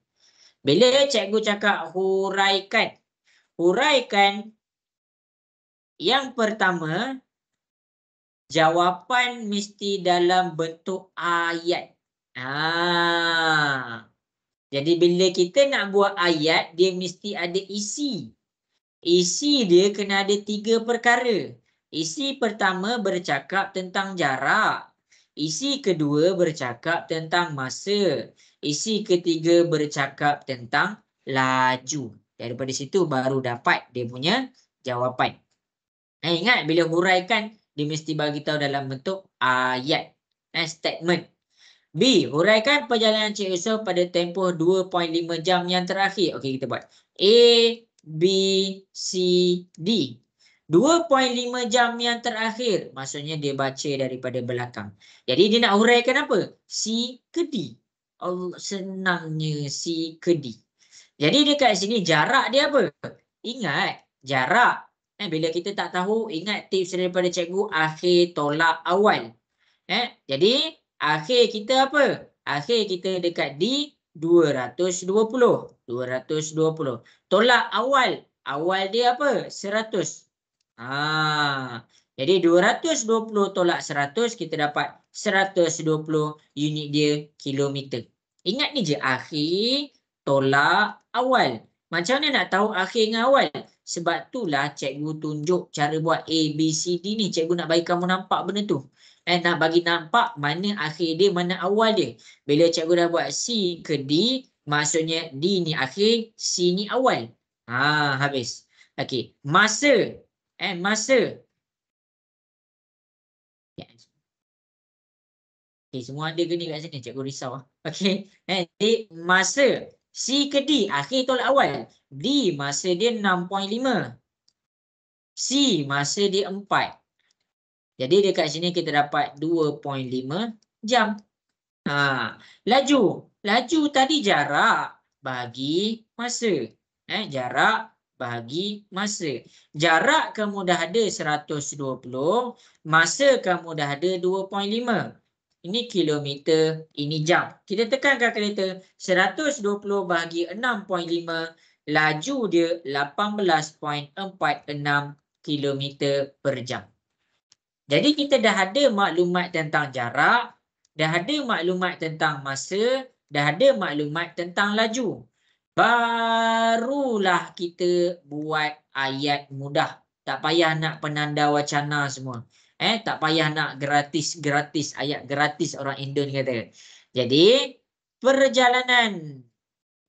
Bila cikgu cakap huraikan. Huraikan yang pertama, jawapan mesti dalam bentuk ayat. Jadi bila kita nak buat ayat, dia mesti ada isi. Isi dia kena ada 3 perkara. Isi pertama bercakap tentang jarak. Isi kedua bercakap tentang masa. Isi ketiga bercakap tentang laju. Daripada situ baru dapat dia punya jawapan. Ingat bila huraikan, dia mesti bagi tahu dalam bentuk ayat. Statement. B. Huraikan perjalanan Cik Yusof pada tempoh 2.5 jam yang terakhir. Okey, kita buat. A, B, C, D. 2.5 jam yang terakhir. Maksudnya dia baca daripada belakang. Jadi dia nak huraikan apa? C ke D. Allah, senangnya C ke D. Jadi dekat sini jarak dia apa? Ingat, jarak. Bila kita tak tahu, ingat tips daripada cikgu, akhir tolak awal. Jadi akhir kita apa? Akhir kita dekat D 220. 220. Tolak awal. Awal dia apa? 100. Jadi 220 tolak 100, kita dapat 120 unit dia kilometer. Ingat ni je, akhir tolak awal. Macam mana nak tahu akhir dengan awal? Sebab itulah cikgu tunjuk cara buat A, B, C, D ni. Cikgu nak bagi kamu nampak benda tu. Nak bagi nampak mana akhir dia, mana awal dia. Bila cikgu dah buat C ke D, maksudnya D ni akhir, C ni awal. Habis. Okey, masa. Masa. Okay, semua ada ke ni kat sini? Cikgu risau. Okey. Jadi masa. C ke D, akhir tolak awal. D masa dia 6.5. C masa dia 4. Jadi dekat sini kita dapat 2.5 jam. Laju. Laju tadi jarak bagi masa. Jarak bagi masa. Jarak kamu dah ada 120. Masa kamu dah ada 2.5. Ini kilometer, ini jam. Kita tekan kalkulator. 120 bahagi 6.5. Laju dia 18.46 km per jam. Jadi kita dah ada maklumat tentang jarak. Dah ada maklumat tentang masa. Dah ada maklumat tentang laju. Barulah kita buat ayat mudah. Tak payah nak penanda wacana semua. Tak payah nak gratis ayat gratis orang Indo ni kata. Jadi perjalanan.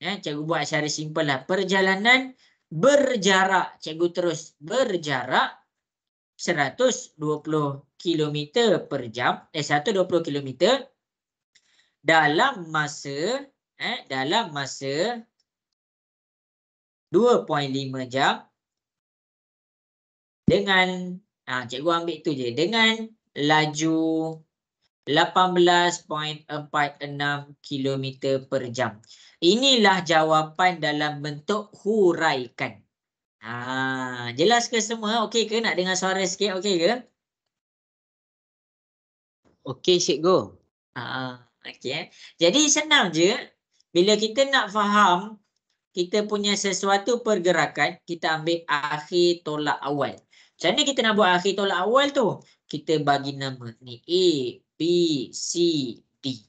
Cikgu buat secara simple lah. Perjalanan berjarak. Cikgu terus berjarak 120 km per jam. 120 km dalam masa 2.5 jam dengan cikgu ambil tu je, dengan laju 18.46 km per jam. Inilah jawapan dalam bentuk huraikan. Jelas ke semua? Okey ke? Nak dengar suara sikit? Okey ke? Okey, cikgu. Okey. Jadi senang je. Bila kita nak faham kita punya sesuatu pergerakan, kita ambil akhir tolak awal. Macam mana kita nak buat akhir tolak awal tu? Kita bagi nama ni A, B, C, D.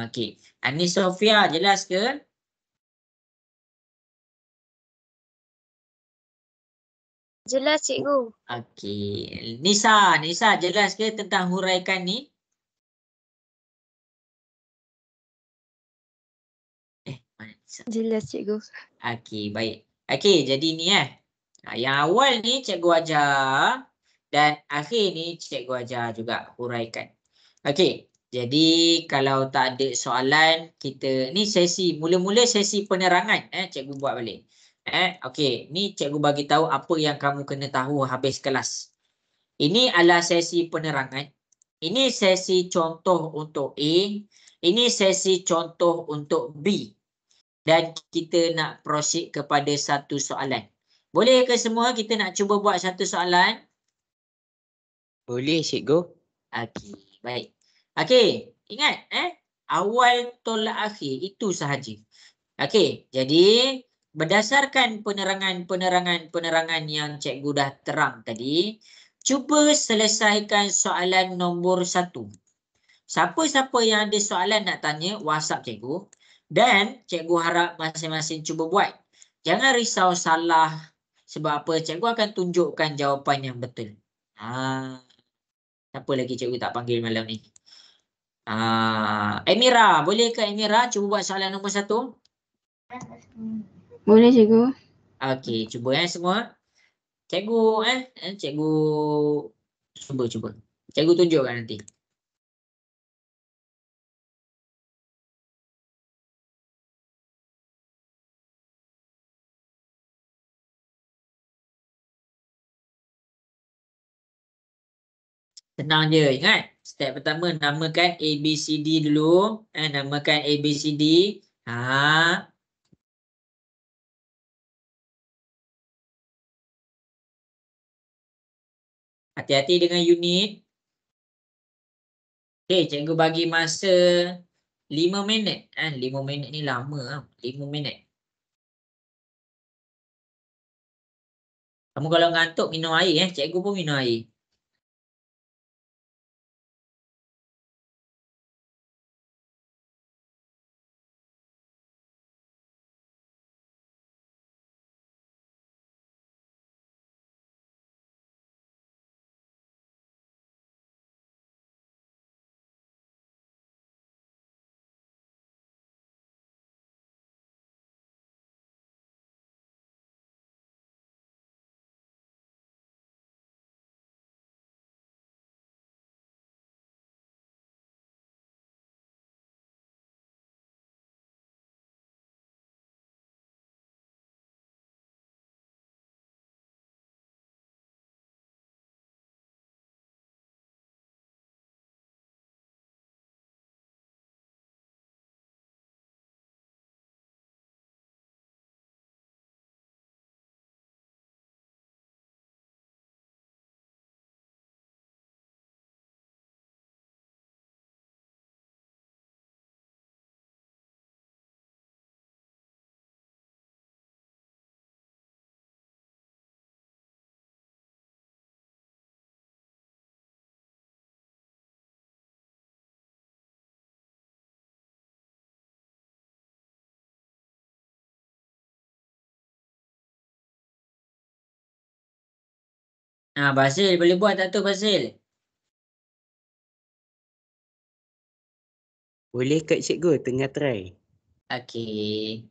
Okey. Ani Sofia, jelas ke? Jelas cikgu. Okey. Nisa, jelas ke tentang huraikan ni? Jelas cikgu. Okey, baik. Okey, jadi ni yang awal ni cikgu ajar dan akhir ni cikgu ajar juga huraikan. Okey, Jadi kalau tak ada soalan, kita ni sesi mula-mula sesi penerangan cikgu buat balik. Okey, ni cikgu bagi tahu apa yang kamu kena tahu habis kelas. Ini adalah sesi penerangan. Ini sesi contoh untuk A, ini sesi contoh untuk B. Dan kita nak proceed kepada satu soalan. Boleh ke semua kita nak cuba buat satu soalan? Boleh, cikgu. Okey, baik. Okey, ingat awal tolak akhir itu sahaja. Okey, jadi berdasarkan penerangan yang cikgu dah terang tadi, cuba selesaikan soalan nombor 1. Siapa-siapa yang ada soalan nak tanya, WhatsApp cikgu. Dan cikgu harap masing-masing cuba buat. Jangan risau salah. Sebab apa? Cikgu akan tunjukkan jawapan yang betul. Siapa lagi cikgu tak panggil malam ni? Emira. Boleh ke Emira cuba buat soalan nombor 1? Boleh cikgu. Okey, cuba semua. Cikgu cikgu cuba. Cikgu tunjukkan nanti. Senang je, ingat. Step pertama namakan ABCD dulu. Namakan ABCD. Hati-hati dengan unit. Okey, cikgu bagi masa 5 minit. 5 minit ni lama. 5 minit. Kamu kalau ngantuk minum air. Cikgu pun minum air. Basil boleh buat tak tu Basil? Boleh kat cikgu, tengah try. Okey.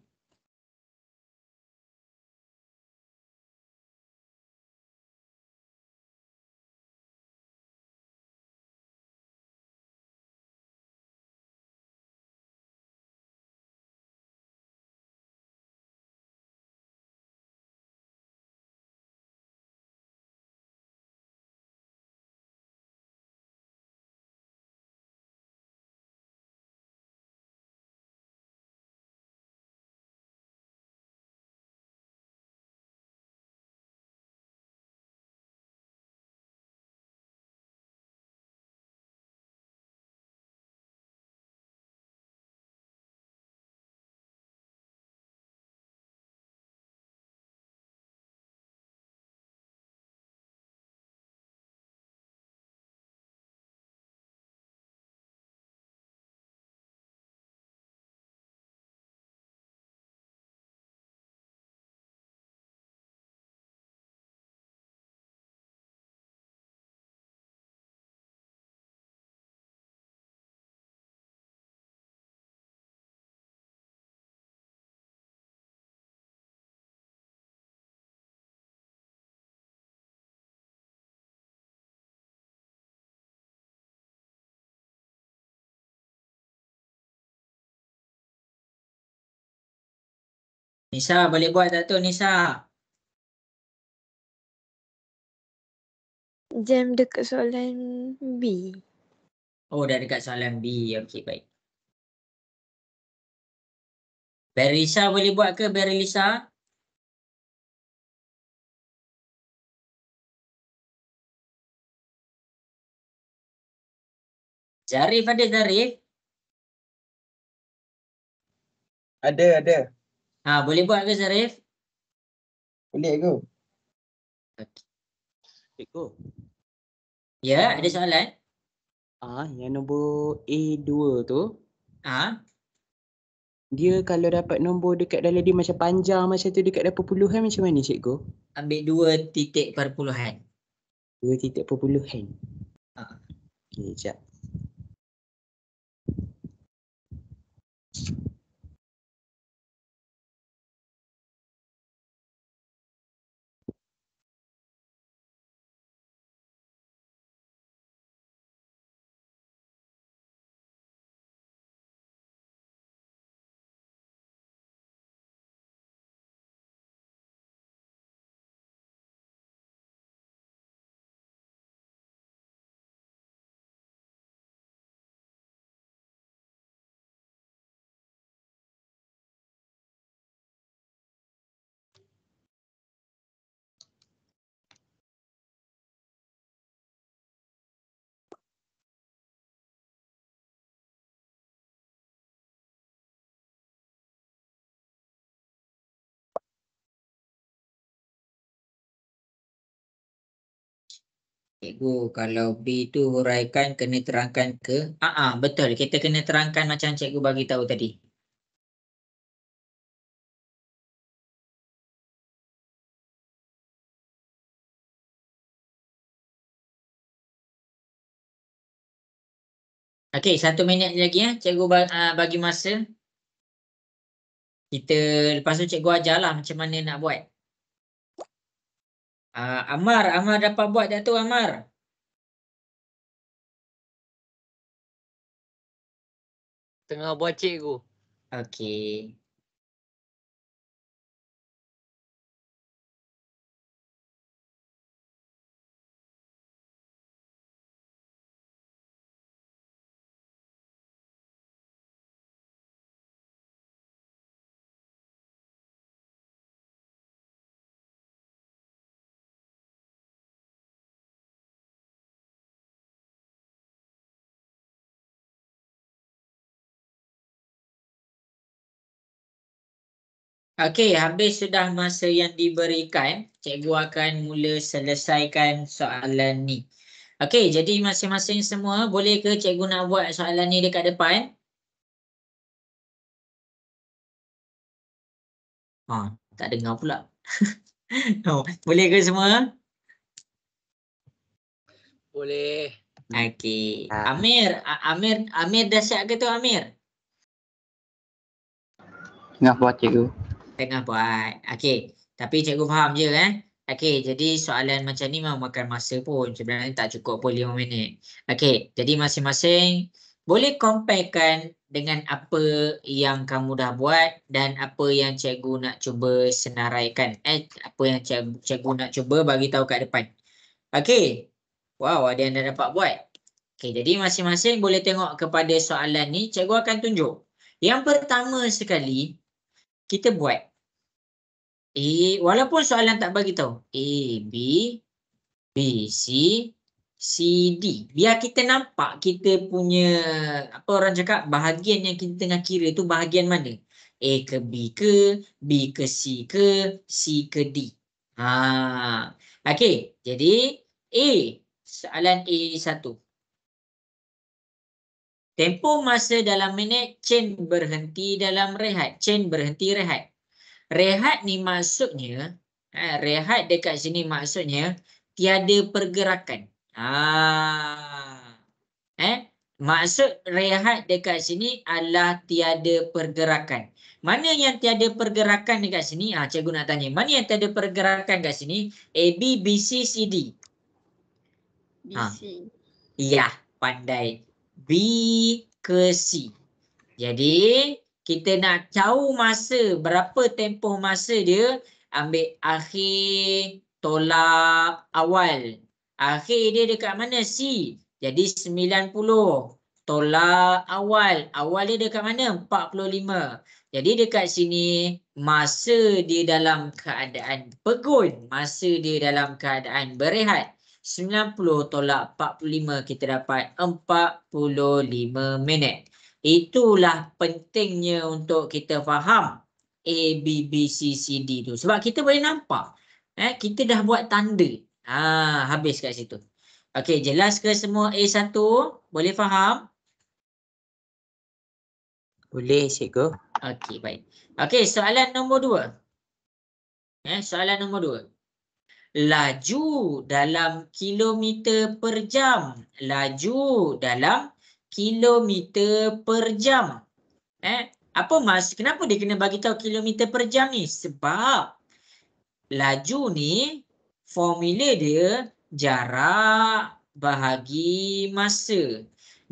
Nisa boleh buat tak tu Nisa? Jam dekat soalan B. Oh dah dekat soalan B. Okey baik. Berlisa boleh buat ke Berlisa? Zarif ada Zarif? Ada. Boleh buat ke Zarif? Boleh go. Cikgu. Ya, ada soalan? Yang nombor A2 tu, Ah, dia kalau dapat nombor dekat dalam dia macam panjang macam tu dekat dalam perpuluhan macam mana cikgu? ambil 2 titik perpuluhan. 2 titik perpuluhan. Ah. Okey, sekejap. Cikgu, kalau B tu huraikan kena terangkan ke? Betul. Kita kena terangkan macam cikgu bagi tahu tadi. Okey, 1 minit lagi ya. Cikgu bagi masa. Kita lepas tu cikgu ajarlah macam mana nak buat. Amar dapat buat tak tu Amar? Tengah buat cikgu. Okey. Okey, habis sudah masa yang diberikan, cikgu akan mula selesaikan soalan ni. Okey, jadi masing-masing semua boleh ke cikgu nak buat soalan ni dekat depan? Tak dengar pula. Boleh ke semua? Boleh. Okey. Amir dah siap ke tu Amir? Tengah buat cikgu. Tengah buat. Okey. Tapi cikgu faham je Okey, jadi soalan macam ni memang makan masa pun. Sebenarnya tak cukup pun 5 minit. Okey, jadi masing-masing boleh comparekan dengan apa yang kamu dah buat dan apa yang cikgu nak cuba senaraikan. Apa yang cikgu nak cuba bagi tahu kat depan. Okey. Wow, ada yang dah dapat buat. Okey, jadi masing-masing boleh tengok kepada soalan ni. Cikgu akan tunjuk. Yang pertama sekali, kita buat walaupun soalan tak bagi tahu B, B, C, C, D. Biar kita nampak kita punya, apa orang cakap, bahagian yang kita tengah kira tu bahagian mana. A ke B ke, B ke C ke, C ke D. Okey, jadi A, soalan A1. Tempoh masa dalam minit, chain berhenti dalam rehat. Chain berhenti rehat. Rehat ni maksudnya, rehat dekat sini maksudnya tiada pergerakan. Maksud rehat dekat sini adalah tiada pergerakan. Mana yang tiada pergerakan dekat sini? Cikgu nak tanya. Mana yang tiada pergerakan dekat sini? A, B, B, C, C, D. BC. Ya, pandai. B ke C. Jadi, kita nak tahu masa, berapa tempoh masa dia, ambil akhir tolak awal. Akhir dia dekat mana? C. Jadi 90. Tolak awal. Awal dia dekat mana? 45. Jadi dekat sini masa dia dalam keadaan pegun. Masa dia dalam keadaan berehat. 90 tolak 45 kita dapat 45 minit. Itulah pentingnya untuk kita faham A, B, B, C, C, D tu. Sebab kita boleh nampak. Kita dah buat tanda. Habis kat situ. Okey, jelas ke semua A1? Boleh faham? Boleh cikgu. Okey, baik. Okey, soalan nombor 2. Soalan nombor 2. Laju dalam kilometer per jam. Laju dalam kilometer per jam. Apa maksud? Kenapa dia kena bagi tahu kilometer per jam ni? Sebab laju ni formula dia jarak bahagi masa.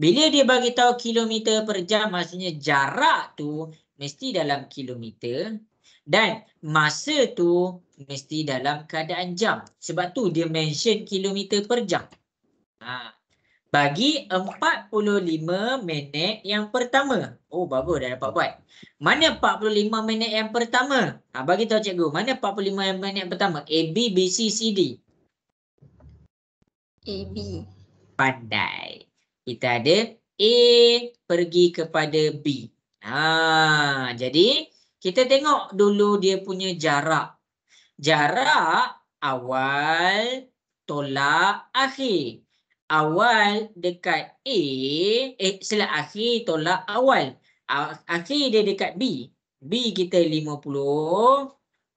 Bila dia bagi tahu kilometer per jam, maksudnya jarak tu mesti dalam kilometer dan masa tu mesti dalam keadaan jam. Sebab tu dia mention kilometer per jam. Bagi 45 minit yang pertama. Oh, bagus dah dapat buat. Mana 45 minit yang pertama? Bagi tahu cikgu. Mana 45 minit yang pertama? A, B, B, C, C, D. A, B. Pandai. Kita ada A pergi kepada B. Jadi kita tengok dulu dia punya jarak. Jarak awal tolak akhir. Awal dekat A, akhir tolak awal. Akhir dia dekat B. B kita 50,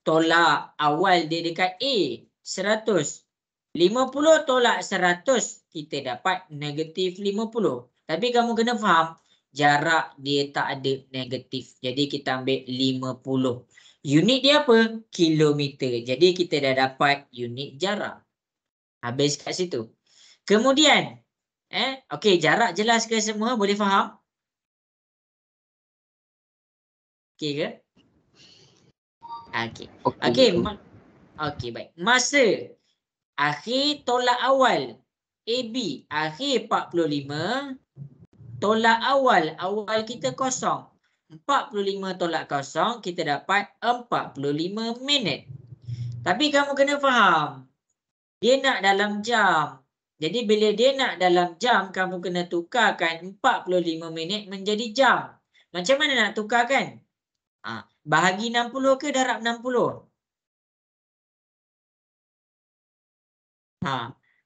tolak awal dia dekat A, 100. 50 tolak 100, kita dapat negatif 50. Tapi kamu kena faham, jarak dia tak ada negatif. Jadi kita ambil 50. Unit dia apa? Kilometer. Jadi kita dah dapat unit jarak. Habis kat situ. Kemudian, okey, jarak jelas ke semua? Boleh faham? Okey ke? Okey. Okey, baik. Masa akhir tolak awal AB, akhir 45, tolak awal kita kosong. 45 tolak kosong, kita dapat 45 minit. Tapi kamu kena faham, dia nak dalam jam. Jadi bila dia nak dalam jam, kamu kena tukarkan 45 minit menjadi jam. Macam mana nak tukarkan? Bahagi 60 ke darab 60?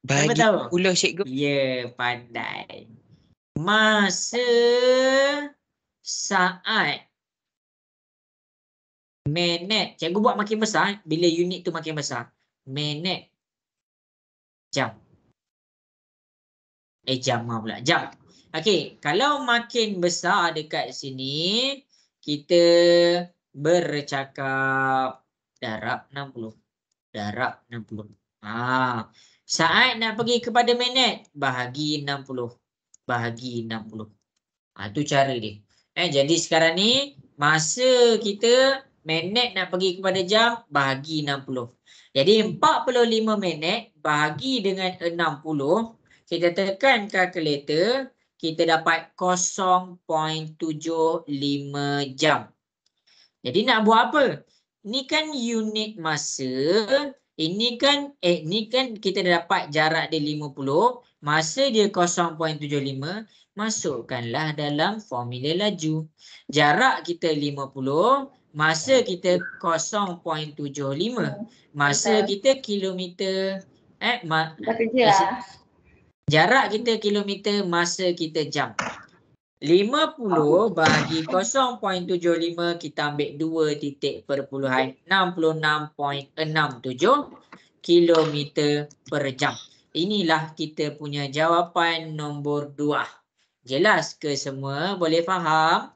Bahagi tahu? 10 cikgu. Ya, pandai. Masa, saat, minit. Cikgu buat makin besar bila unit tu makin besar. Minit, jam. Jam pula. Jam. Okey, kalau makin besar dekat sini, kita bercakap darab 60. Darab 60. Saat nak pergi kepada minit, bahagi 60. Bahagi 60. Tu cara dia. Jadi sekarang ni, masa kita minit nak pergi kepada jam, bahagi 60. Jadi 45 minit bahagi dengan 60, kita tekan kalkulator, kita dapat 0.75 jam. Jadi nak buat apa? Ni kan unit masa. Ini kan kita dapat jarak dia 50. Masa dia 0.75. Masukkanlah dalam formula laju. Jarak kita 50. Masa kita 0.75. Masa kita kilometer. Jarak kita kilometer, masa kita jam. 50 bahagi 0.75, kita ambil 2.66.67 kilometer per jam. Inilah kita punya jawapan nombor 2. Jelas ke semua? Boleh faham?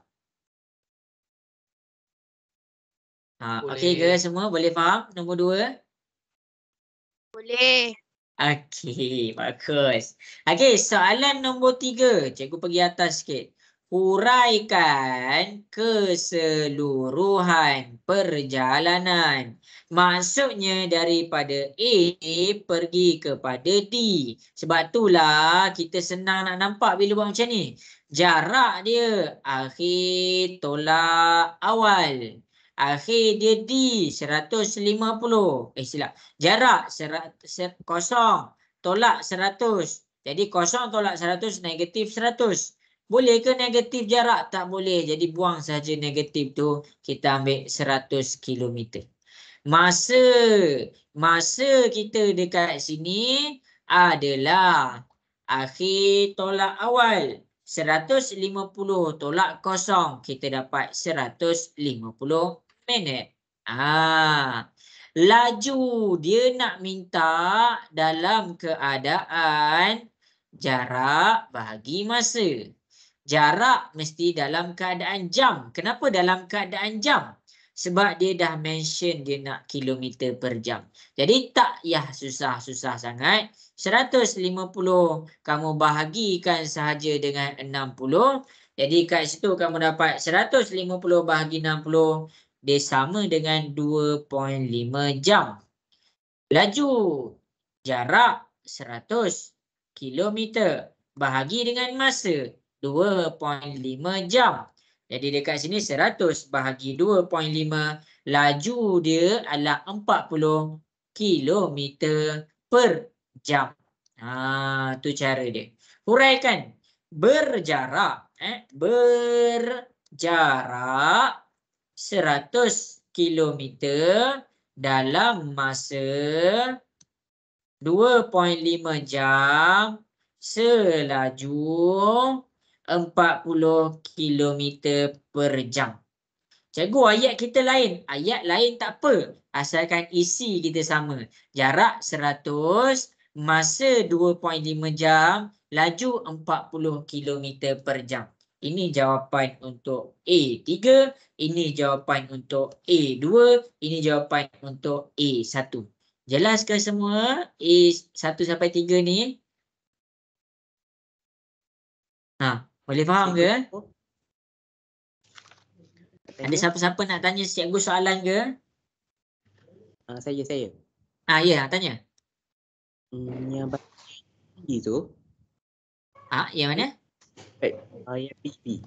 Okey ke semua? Boleh faham nombor 2? Boleh. Okey, bagus. Okey, soalan nombor 3. Cikgu pergi atas sikit. huraikan keseluruhan perjalanan. Maksudnya daripada A pergi kepada D. Sebab itulah kita senang nak nampak bila buat macam ni. Jarak dia akhir tolak awal. Akhir dia D 150. Silap. Jarak kosong tolak 100. Jadi kosong tolak 100 negatif 100. Boleh ke negatif jarak? Tak boleh. Jadi buang saja negatif tu. Kita ambil 100 km. Masa kita dekat sini adalah akhir tolak awal. 150 tolak kosong. Kita dapat 150 minit. Laju dia nak minta dalam keadaan jarak bahagi masa. Jarak mesti dalam keadaan jam. Kenapa dalam keadaan jam? Sebab dia dah mention dia nak kilometer per jam. Jadi tak payah susah-susah sangat. 150 kamu bahagikan sahaja dengan 60. Jadi kat situ kamu dapat 150 bahagi 60. Dia sama dengan 2.5 jam. Laju jarak 100 kilometer bahagi dengan masa 2.5 jam. Jadi dekat sini 100 bahagi 2.5. Laju dia adalah 40 kilometer per jam. Tu cara dia. Huraikan. Berjarak. Berjarak 100 kilometer dalam masa 2.5 jam selaju 40 km per jam. Cikgu, ayat kita lain. Ayat lain tak apa. Asalkan isi kita sama. Jarak 100, masa 2.5 jam, laju 40 km per jam. Ini jawapan untuk A3. Ini jawapan untuk A2. Ini jawapan untuk A1. Jelas ke semua A1 sampai 3 ni? Boleh faham ke? Ada siapa-siapa nak tanya cikgu soalan ke? Saya. Ya, tanya. Yang B tu. Yang mana? Yang B.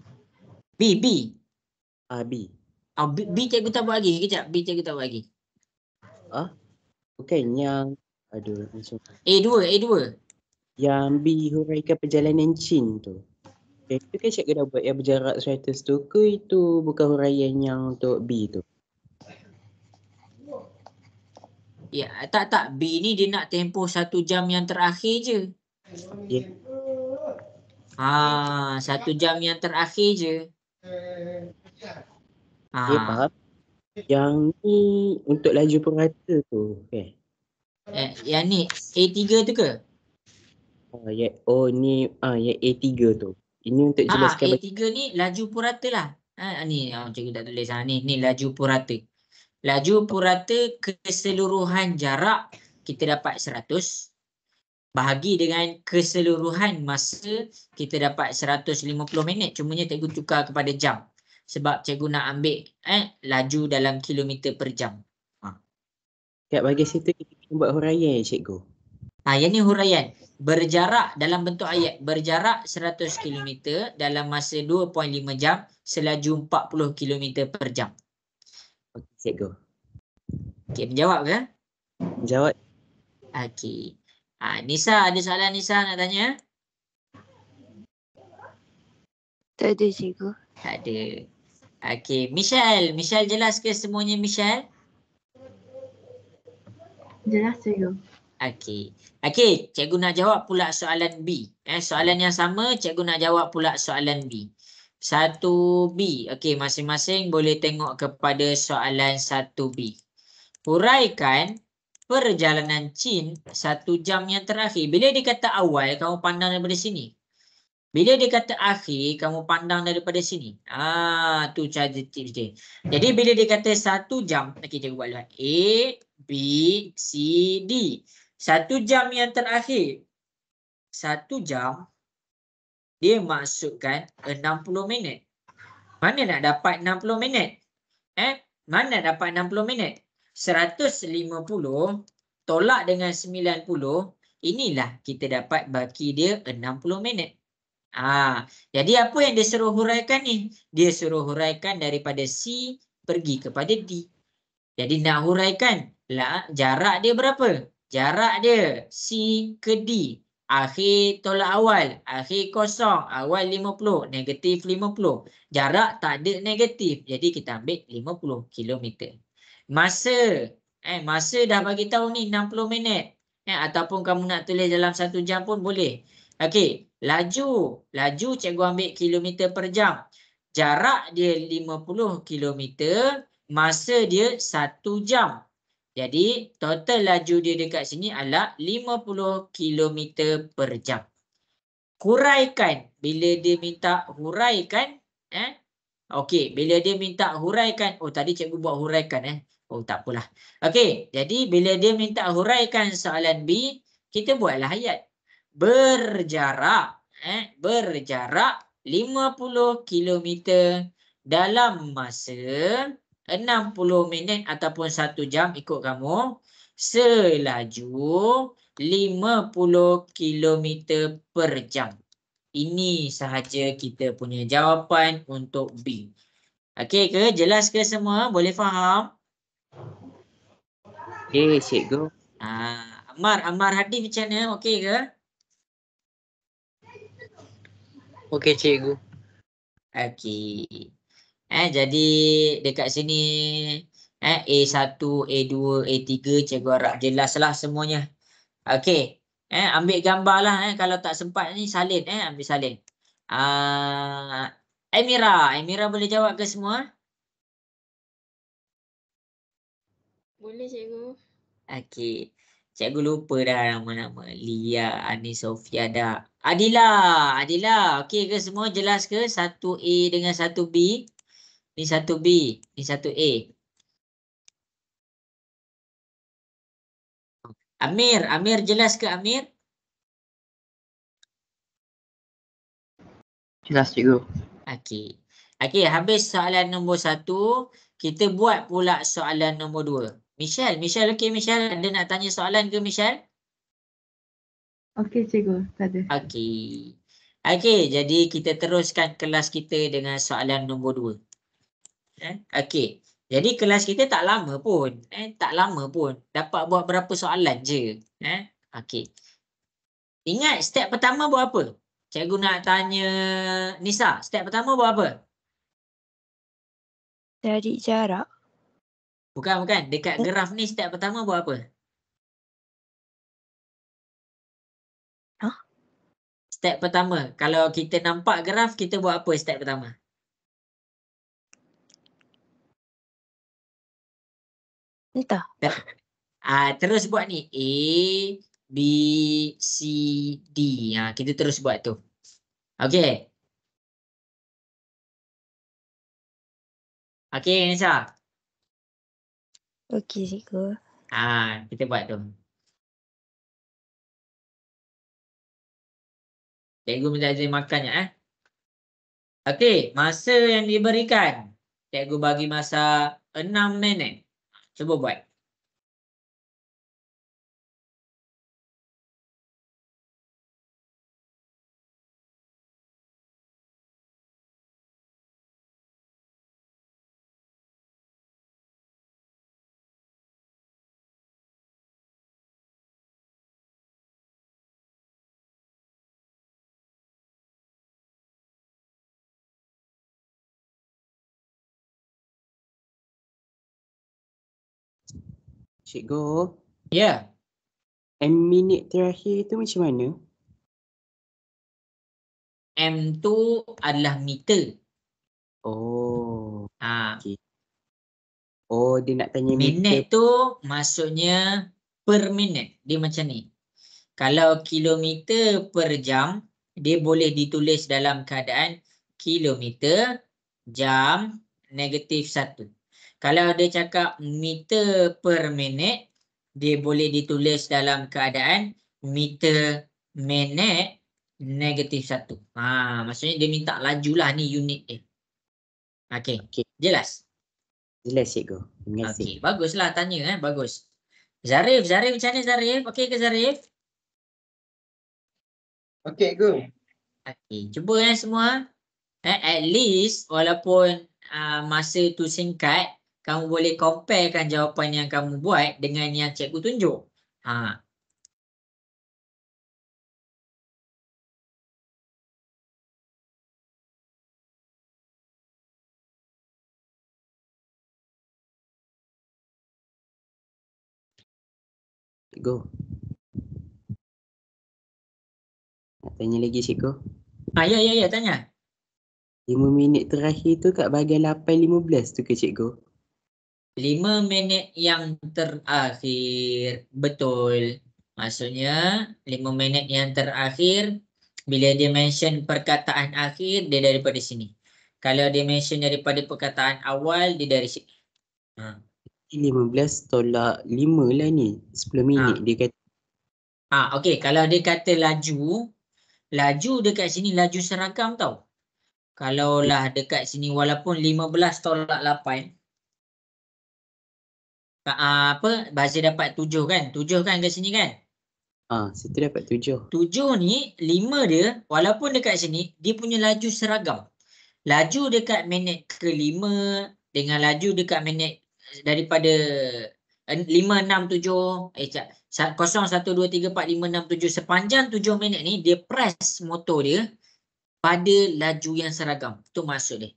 B. B. B cikgu tak buat lagi. Kejap, B cikgu tak buat lagi. Bukan yang macam A2. Yang B huraikan perjalanan Chin tu. Itu kan cikgu dah buat yang berjarak 100 tu ke itu bukan huraian yang untuk B tu? Ya, tak. B ni dia nak tempoh 1 jam yang terakhir je. Ya. 1 jam yang terakhir je. Ya, faham. Yang ni untuk laju purata tu kan? Yang ni A3 tu ke? Ni yang A3 tu. Ini untuk jelaskan A3 ni laju purata lah. Ni cikgu tak tulis. Ni laju purata. Laju purata keseluruhan jarak kita dapat 100. Bahagi dengan keseluruhan masa kita dapat 150 minit. Cumanya cikgu tukar kepada jam. Sebab cikgu nak ambil laju dalam kilometer per jam. Kat bahagian situ kita buat huraian cikgu. Yang ni huraian. Berjarak dalam bentuk ayat. Berjarak 100 km dalam masa 2.5 jam selaju 40 km per jam. Okey, cikgu. Okey, menjawab ke? Menjawab. Okey. Nisa, ada soalan Nisa nak tanya? Tak ada cikgu. Tak ada. Okey, Michelle jelas ke semuanya Michelle? Jelas cikgu. Okey, cikgu nak jawab pula soalan B. Soalan yang sama, cikgu nak jawab pula soalan B. 1B. Okey, masing-masing boleh tengok kepada soalan 1B. Huraikan perjalanan Chin 1 jam yang terakhir. Bila dia kata awal, kamu pandang daripada sini. Bila dia kata akhir, kamu pandang daripada sini. Tu cara tips dia. Jadi bila dia kata 1 jam, okey, cikgu buat dulu. A, B, C, D. 1 jam yang terakhir. 1 jam dia masukkan 60 minit. Mana nak dapat 60 minit? Mana dapat 60 minit? 150 tolak dengan 90, inilah kita dapat baki dia 60 minit. Jadi apa yang dia suruh huraikan ni? Dia suruh huraikan daripada C pergi kepada D. Jadi nak huraikan jarak dia berapa? Jarak dia C ke D. Akhir tolak awal, akhir kosong, awal 50, negatif 50. Jarak tak ada negatif. Jadi kita ambil 50 km. Masa, masa dah bagi tahu ni 60 minit. Ataupun kamu nak tulis dalam 1 jam pun boleh. Okey, laju cikgu ambil kilometer per jam. Jarak dia 50 kilometer, masa dia 1 jam. Jadi total laju dia dekat sini adalah 50 km per jam. Huraikan, bila dia minta huraikan, okey, bila dia minta huraikan, tadi cikgu buat huraikan, tak apalah. Okey, jadi bila dia minta huraikan soalan B, kita buatlah ayat. Berjarak 50 km dalam masa 60 minit ataupun 1 jam ikut kamu, selaju 50 km per jam. Ini sahaja kita punya jawapan untuk B. Okey ke? Jelas ke semua? Boleh faham? Okey, cikgu. Ammar Hadi macam mana? Okey ke? Okey cikgu. Okey. Jadi dekat sini A1, A2, A3 cikgu harap jelaslah semuanya. Okey. Ambil gambar lah kalau tak sempat ni salin ambil salin. Amira boleh jawab ke semua? Boleh cikgu. Okey. Cikgu lupa dah nama-nama. Lia, Ani, Sofia dah. Adila. Okey ke semua? Jelas ke? 1A dengan 1B. Ni 1B. Ni 1A. Amir jelas ke Amir? Jelas cikgu. Okey. Habis soalan nombor 1. Kita buat pula soalan nombor 2. Michelle okey Michelle? Ada nak tanya soalan ke Michelle? Okey cikgu, tak ada. Okey, jadi kita teruskan kelas kita dengan soalan nombor 2. Okey. Jadi kelas kita tak lama pun. Dapat buat berapa soalan je. Okey. Ingat step pertama buat apa? Cikgu nak tanya Nisa, step pertama buat apa? Cari jarak. Bukan. Dekat graf ni step pertama buat apa? Step pertama. Kalau kita nampak graf, kita buat apa step pertama? Entah. Terus buat ni. A, B, C, D. Kita terus buat tu. Okey. Okey Nisa. Okey cikgu. Kita buat tu. Cikgu minta izin makannya Okey, masa yang diberikan. Cikgu bagi masa 6 minit. Cuba buat. Cikgu, Ya. minit terakhir tu macam mana? M tu adalah meter. Oh, Okay. dia nak tanya Minit tu maksudnya per minit. Dia macam ni. Kalau kilometer per jam, dia boleh ditulis dalam keadaan kilometer, jam, negatif 1. Kalau dia cakap meter per minit, dia boleh ditulis dalam keadaan meter minit -1. Maksudnya dia minta laju lah ni unit dia. Okey. Okey. Jelas? Jelas cikgu. Terima kasih. Okey, baguslah tanya bagus. Zarif macam mana Zarif? Okey ke Zarif? Okey, cikgu. Okey, cuba semua. At least walaupun masa tu singkat, kamu boleh comparekan jawapan yang kamu buat dengan yang cikgu tunjuk. Cikgu. Nak tanya lagi cikgu. Ya, tanya. 5 minit terakhir tu kat bahagian 8.15 tu ke cikgu? 5 minit yang terakhir. Betul. Maksudnya 5 minit yang terakhir, bila dia mention perkataan akhir, dia daripada sini. Kalau dia mention daripada perkataan awal, dia dari sini. 15 tolak 5 lah ni. 10 minit dia kata. Okey, kalau dia kata laju dekat sini laju seragam tau. Kalaulah dekat sini walaupun 15 tolak 8, bahasa dapat 7 kan? 7 kan kat sini kan? Situ dapat 7. 7 ni 5 dia walaupun dekat sini dia punya laju seragam. Laju dekat minit ke-5 dengan laju dekat minit daripada 5, 6, 7 0, 1, 2, 3, 4, 5, 6, 7 sepanjang 7 minit ni dia press motor dia pada laju yang seragam. Itu maksud dia.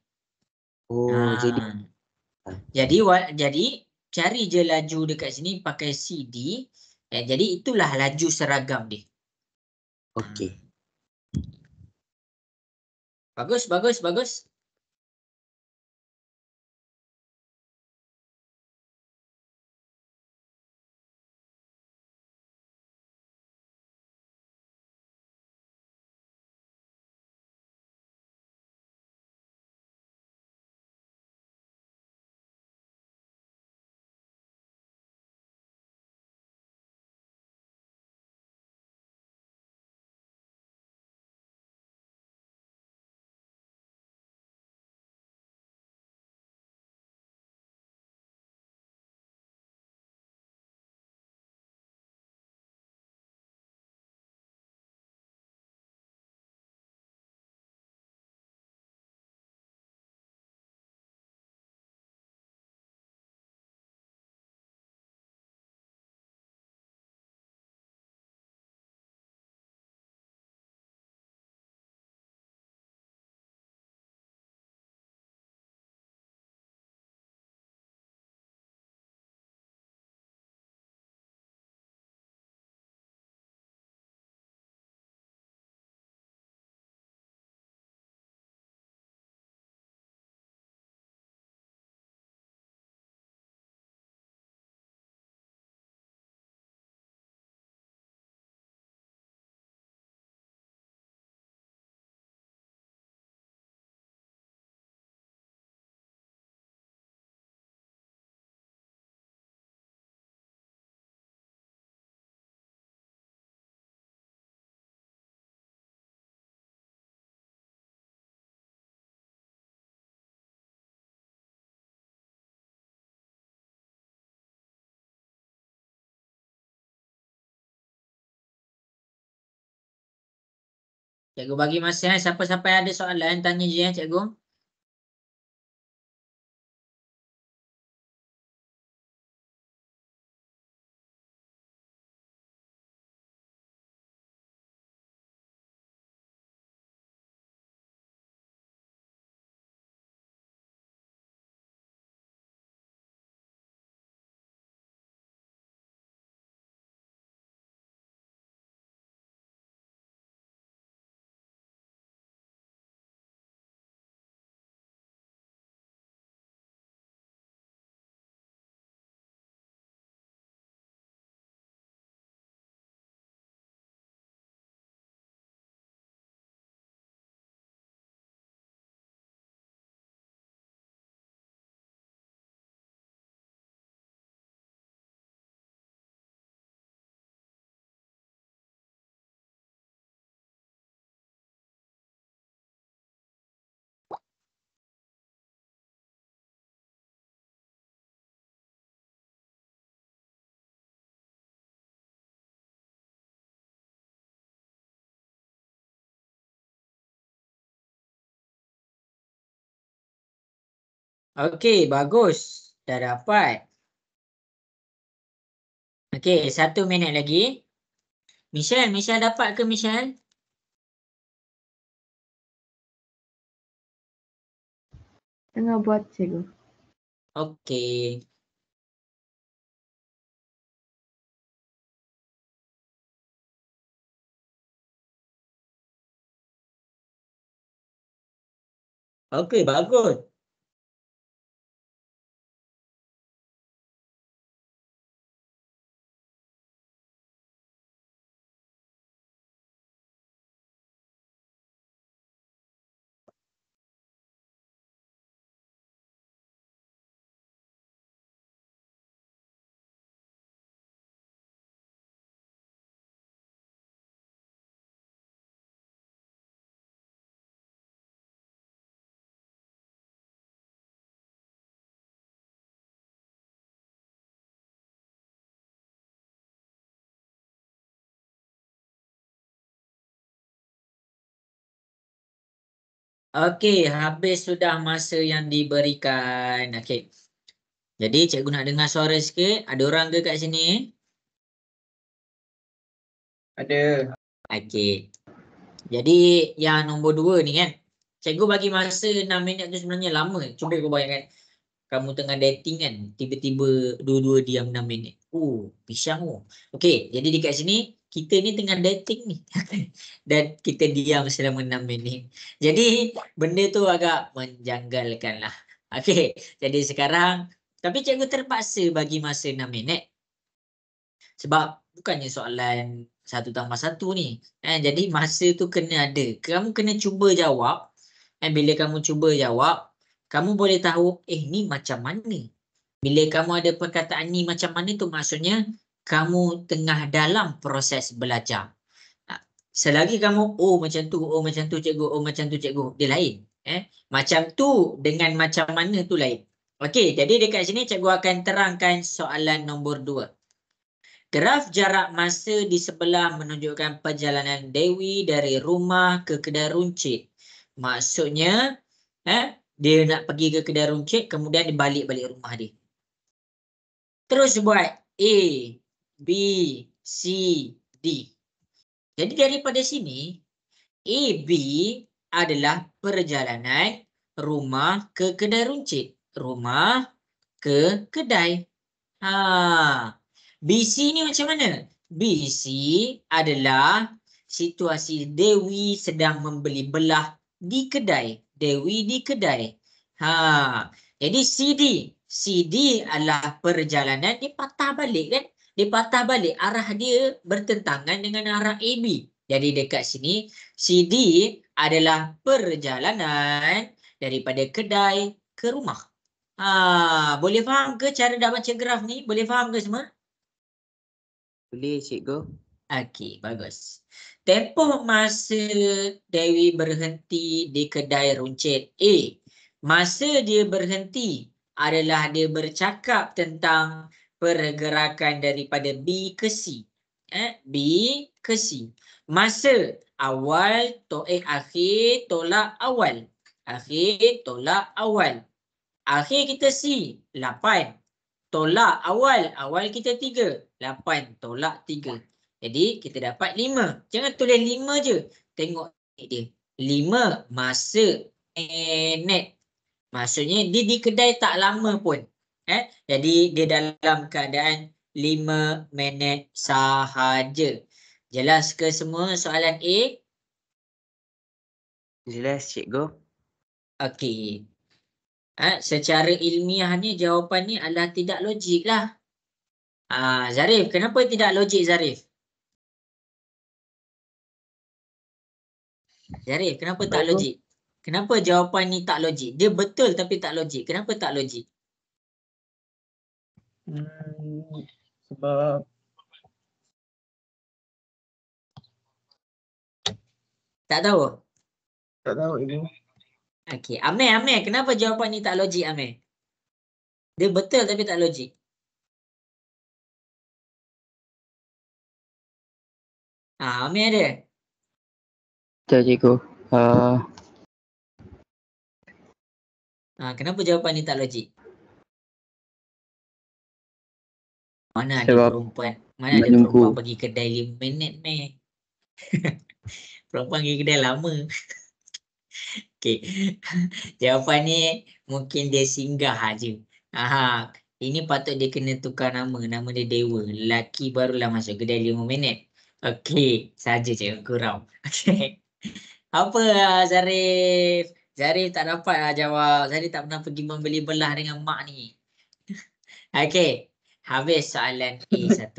Jadi cari je laju dekat sini pakai CD. Jadi itulah laju seragam dia. Okey. Bagus. Cikgu bagi masa siapa-siapa yang ada soalan tanya je cikgu. Okey, bagus. Dah dapat. Okey, 1 minit lagi. Michelle dapat ke Michelle? Tengah buat cikgu. Okey. Okey, bagus. Okey, habis sudah masa yang diberikan. Okey. Jadi cikgu nak dengar suara sikit. Ada orang ke kat sini? Ada. Okey. Jadi yang nombor 2 ni kan. Cikgu bagi masa 6 minit tu sebenarnya lama. Cuba kau bayangkan. Kamu tengah dating kan. Tiba-tiba dua-dua diam 6 minit. Pisang tu. Okey. Jadi dekat sini. Kita ni tengah dating ni. Dan kita diam selama 6 minit. Jadi benda tu agak menjanggalkan lah. Okey. Jadi sekarang. Tapi cikgu terpaksa bagi masa 6 minit. Sebab bukannya soalan 1+1 ni. Jadi masa tu kena ada. Kamu kena cuba jawab. Bila kamu cuba jawab, kamu boleh tahu, ni macam mana. Bila kamu ada perkataan ni macam mana tu maksudnya, kamu tengah dalam proses belajar. Selagi kamu, macam tu cikgu, dia lain. Macam tu dengan macam mana tu lain. Okey, jadi dekat sini cikgu akan terangkan soalan nombor 2. Graf jarak masa di sebelah menunjukkan perjalanan Dewi dari rumah ke kedai runcit. Maksudnya, dia nak pergi ke kedai runcit, kemudian dia balik rumah dia. Terus buat A, B, C, D. Jadi daripada sini, AB adalah perjalanan rumah ke kedai runcit. Rumah ke kedai. BC ni macam mana? BC adalah situasi Dewi sedang membeli belah di kedai. Dewi di kedai. Jadi CD adalah perjalanan, dia patah balik kan? Dia patah balik, arah dia bertentangan dengan arah AB. Jadi dekat sini CD adalah perjalanan daripada kedai ke rumah. Boleh faham ke cara dah baca graf ni? Boleh faham ke semua? Boleh cikgu. Okey, bagus. Tempoh masa Dewi berhenti di kedai runcit A. Masa dia berhenti adalah dia bercakap tentang pergerakan daripada B ke C. B ke C. Masa awal akhir tolak awal. Akhir tolak awal. Akhir kita C, 8. Tolak awal kita 3. 8 tolak 3. Jadi kita dapat 5. Jangan tulis 5 je. Tengok dia. 5 masa minit. Maksudnya dia di kedai tak lama pun. Jadi dia dalam keadaan 5 minit sahaja. Jelas ke semua soalan A? Jelas cikgu. Okey. Secara ilmiahnya jawapan ni adalah tidak logik lah. Zarif, kenapa tidak logik Zarif? Zarif, kenapa tak logik? Kenapa jawapan ni tak logik? Dia betul tapi tak logik. Kenapa tak logik? Sebab Tak tahu? tak tahu ibu. Okey, Amir, kenapa jawapan ni tak logik Amir? Dia betul tapi tak logik. Amir ada? Tak cikgu. Kenapa jawapan ni tak logik? Mana ada Sebab perempuan, nak jumpa. pergi kedai 5 minit meh. Perempuan pergi kedai lama. Okey. Jawapan ni mungkin dia singgah aje. Ini patut dia kena tukar nama. Nama dia Dewa. Lelaki barulah masuk kedai 5 minit. Okey, saja cikgu gurau. Okey. Apa Zarif? Zarif tak dapat jawab. Zarif tak pernah pergi membeli belah dengan mak ni. Okey, habis soalan A1.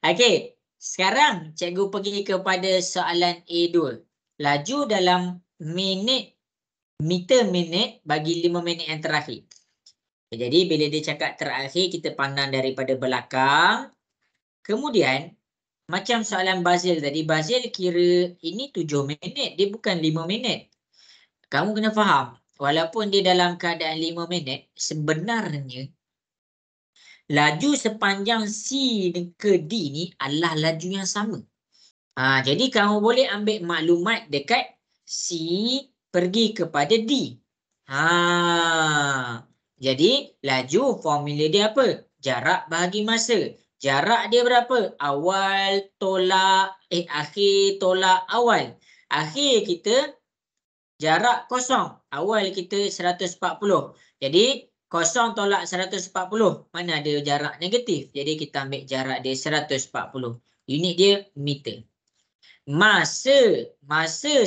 Okey, sekarang cikgu pergi kepada soalan A2. Laju dalam meter minit bagi 5 minit yang terakhir. Jadi bila dia cakap terakhir, kita pandang daripada belakang. Kemudian macam soalan Bazil tadi, Bazil kira ini 7 minit, dia bukan 5 minit. Kamu kena faham, walaupun dia dalam keadaan 5 minit, sebenarnya laju sepanjang C ke D ni adalah laju yang sama. Jadi kamu boleh ambil maklumat dekat C pergi kepada D. Jadi laju formula dia apa? Jarak bahagi masa. Jarak dia berapa? Awal tolak akhir tolak awal. Akhir kita jarak kosong. Awal kita 140. Jadi kosong tolak 140. Mana ada jarak negatif. Jadi kita ambil jarak dia 140. Unit dia meter. Masa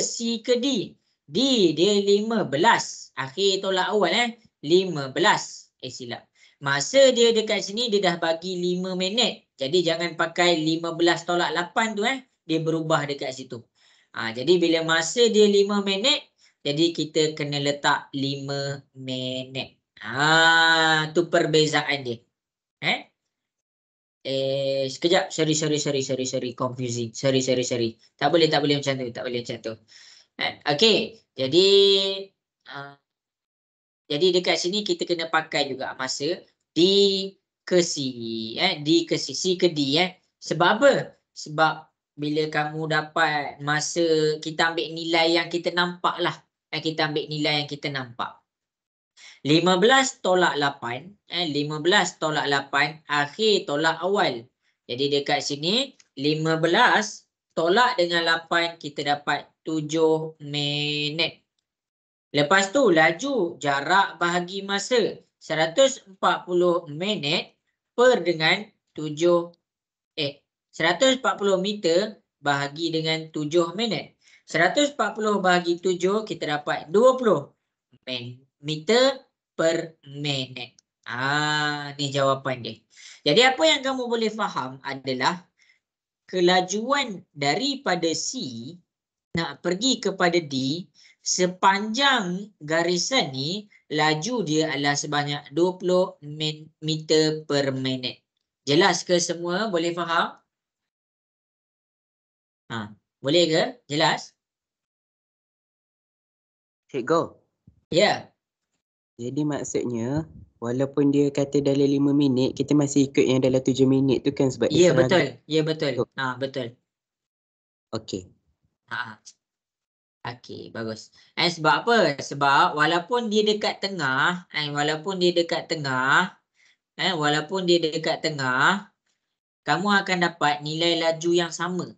C ke D. D dia 15. Akhir tolak awal 15. Silap. Masa dia dekat sini dia dah bagi 5 minit. Jadi jangan pakai 15 tolak 8 tu dia berubah dekat situ. Jadi bila masa dia 5 minit, jadi kita kena letak 5 minit. Tu perbezaan dia. Sekejap. Sorry. Confusing. Sorry. Tak boleh macam tu. Okey. Jadi dekat sini kita kena pakai juga masa D ke C. D ke C. C ke D. Sebab apa? Sebab bila kamu dapat masa, kita ambil nilai yang kita nampak lah. Kita ambil nilai yang kita nampak. 15 tolak 8. 15 tolak 8. Akhir tolak awal. Jadi dekat sini 15 tolak dengan 8. Kita dapat 7 minit. Lepas tu laju jarak bahagi masa. 140 minit per dengan 140 meter bahagi dengan 7 minit. 140 bahagi 7 kita dapat 20 meter per minit. Ni jawapan dia. Jadi apa yang kamu boleh faham adalah kelajuan daripada C nak pergi kepada D, sepanjang garisan ni laju dia adalah sebanyak 20 meter per minit. Jelas ke semua? Boleh faham? Boleh ke? Jelas? Cikgu. Ya. Jadi maksudnya walaupun dia kata dalam 5 minit, kita masih ikut yang dalam 7 minit tu kan sebab Ya, betul. Ya, betul. Betul. Okey. Okey, bagus. Sebab apa? Sebab walaupun dia dekat tengah, kamu akan dapat nilai laju yang sama.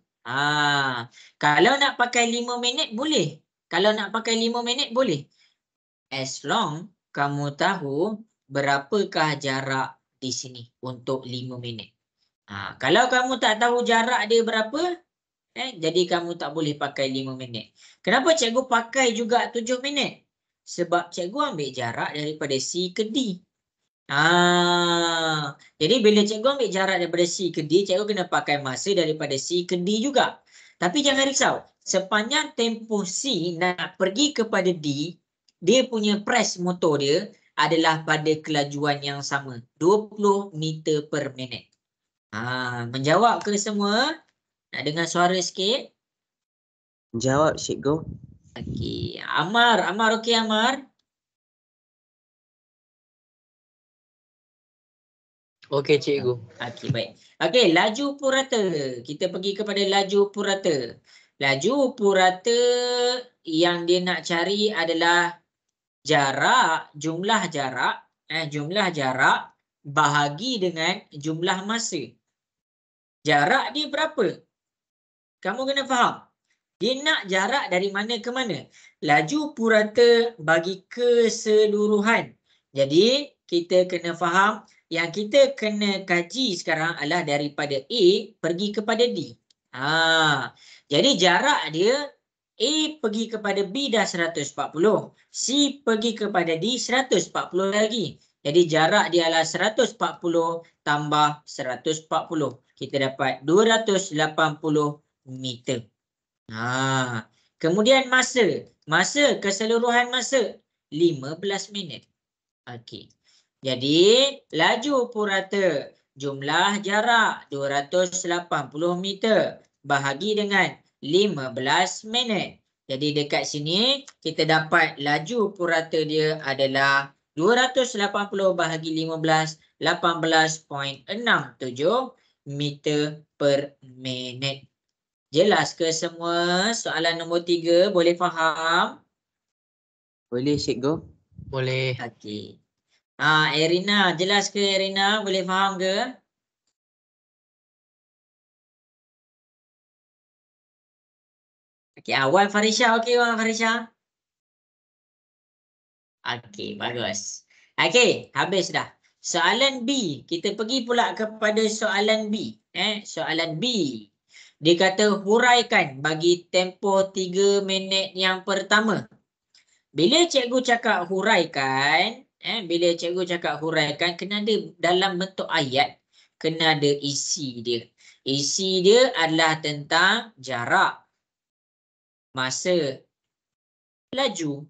Kalau nak pakai 5 minit boleh. As long kamu tahu berapakah jarak di sini untuk 5 minit. Kalau kamu tak tahu jarak dia berapa, jadi kamu tak boleh pakai 5 minit. Kenapa cikgu pakai juga 7 minit? Sebab cikgu ambil jarak daripada C ke D. Jadi bila cikgu ambil jarak daripada C ke D, cikgu kena pakai masa daripada C ke D juga. Tapi jangan risau, sepanjang tempoh C nak pergi kepada D, dia punya press motor dia adalah pada kelajuan yang sama, 20 meter per minit. Menjawab ke semua? Nak dengar suara sikit? Jawab cikgu. Okey, Amar okey Amar? Okey cikgu. Okey, baik. Okey, laju purata. Kita pergi kepada laju purata. Laju purata yang dia nak cari adalah jumlah jarak bahagi dengan jumlah masa. Jarak dia berapa? Kamu kena faham. Dia nak jarak dari mana ke mana. Laju purata bagi keseluruhan. Jadi, kita kena faham yang kita kena kaji sekarang adalah daripada A pergi kepada D. Jadi, jarak dia A pergi kepada B dah 140. C pergi kepada D 140 lagi. Jadi, jarak dia adalah 140 tambah 140. Kita dapat 280 meter. Kemudian masa keseluruhan masa 15 minit. Okey. Jadi laju purata jumlah jarak 280 meter bahagi dengan 15 minit. Jadi dekat sini kita dapat laju purata dia adalah 280 bahagi 15, 18.67 meter per minit. Jelas ke semua? Soalan nombor 3 boleh faham? Boleh cikgu? Boleh. Okey. Erina, jelas ke Erina? Boleh faham ke? Okey, awal Farisha okey bang Farisha? Okey, bagus. Okey, habis dah. Soalan B, kita pergi pula kepada soalan B. Soalan B. Dia kata huraikan bagi tempoh 3 minit yang pertama. Bila cikgu cakap huraikan, kena ada dalam bentuk ayat, kena ada isi dia. Isi dia adalah tentang jarak, masa, laju.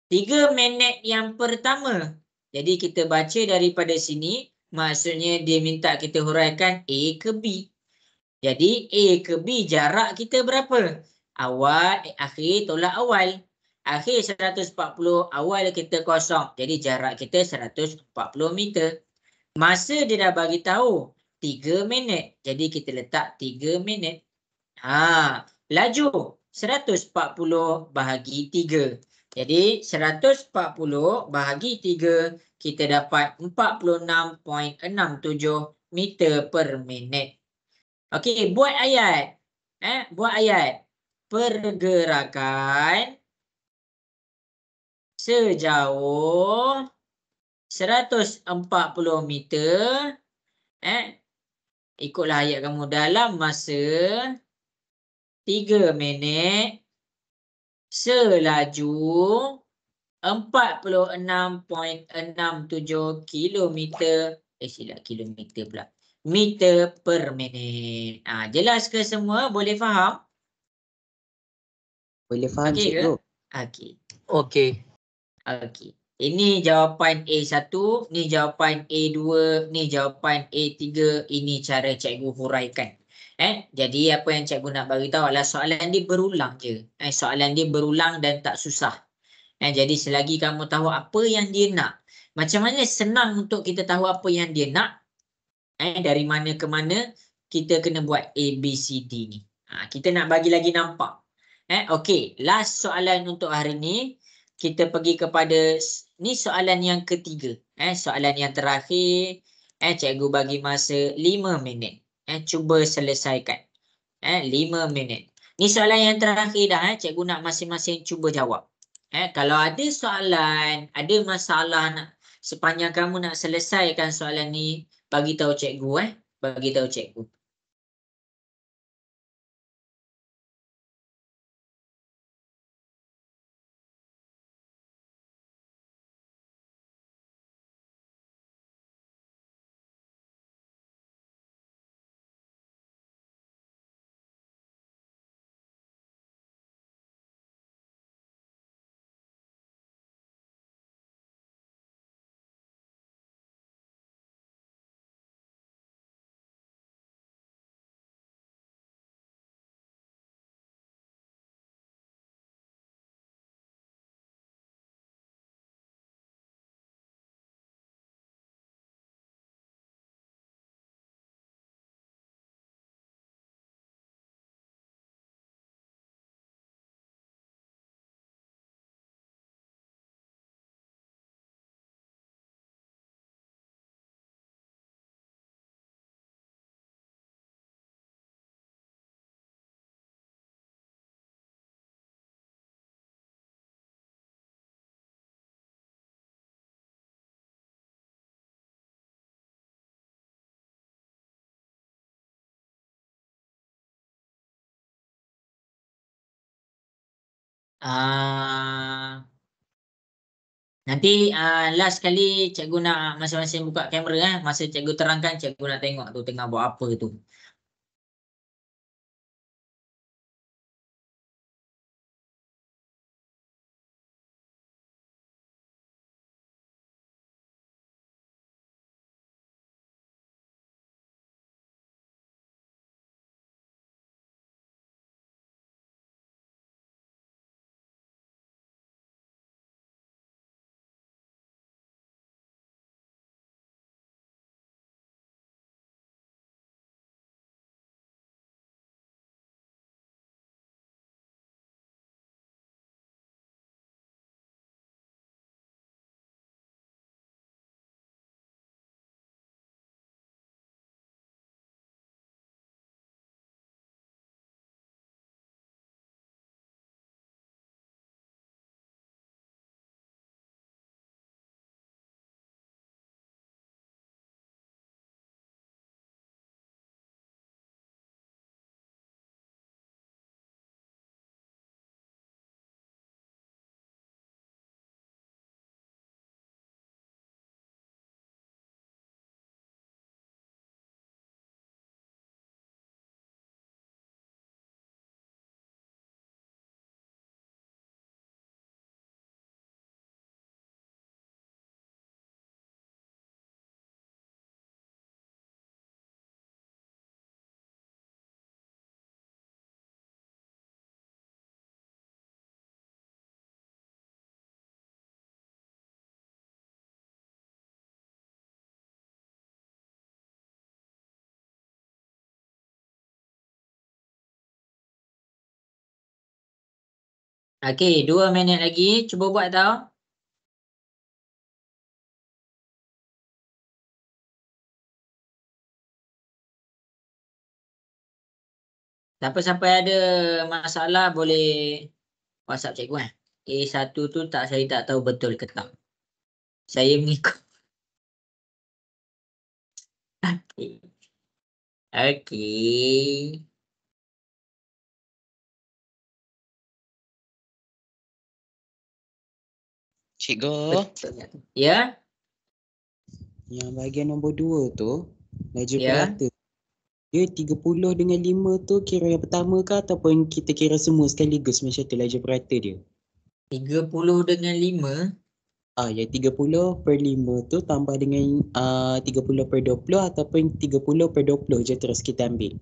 3 minit yang pertama. Jadi kita baca daripada sini, maksudnya dia minta kita huraikan A ke B. Jadi A ke B jarak kita berapa? Awal, akhir tolak awal. Akhir 140, awal kita kosong. Jadi jarak kita 140 meter. Masa dia dah bagi tahu 3 minit. Jadi kita letak 3 minit. Laju 140 bahagi 3. Jadi 140 bahagi 3 kita dapat 46.67 meter per minit. Okey, buat ayat. Buat ayat. Pergerakan sejauh 140 meter. Ikutlah ayat kamu dalam masa 3 minit selaju 46.67 kilometer. Silap kilometer pula. Meter per minit. Jelas ke semua? Boleh faham? Boleh faham Okey ke? cikgu? Okey. Okey. Okey. Ini jawapan A1, ni jawapan A2, ni jawapan A3, ini cara cikgu huraikan. Jadi apa yang cikgu nak bagi tahu adalah soalan dia berulang je. Soalan dia berulang dan tak susah. Jadi selagi kamu tahu apa yang dia nak, macam mana senang untuk kita tahu apa yang dia nak, dari mana ke mana, kita kena buat A, B, C, D ni. Kita nak bagi lagi nampak. Okey, last soalan untuk hari ni. Kita pergi kepada, ni soalan yang ketiga. Soalan yang terakhir, cikgu bagi masa 5 minit. Cuba selesaikan. 5 minit. Ni soalan yang terakhir dah. Cikgu nak masing-masing cuba jawab. Kalau ada soalan, ada masalah nak sepanjang kamu nak selesaikan soalan ni, bagi tahu cikgu. Bagi tahu cikgu. Nanti last kali cikgu nak masing-masing buka kamera masa cikgu terangkan cikgu nak tengok tu tengah buat apa tu. Okey, 2 minit lagi. Cuba buat tau. Siapa-siapa ada masalah boleh WhatsApp cikgu A1 tu saya tak tahu betul ke tak. Saya mengikut. Okey. Okey. Cikgu, Betul. Ya? yang bahagian nombor 2 tu, laju Ya. perata. Dia 30 dengan 5 tu kira yang pertama ke ataupun kita kira semua sekaligus macam tu laju perata dia? 30 dengan 5. Yang 30 per 5 tu tambah dengan 30 per 20 ataupun 30 per 20 je terus kita ambil.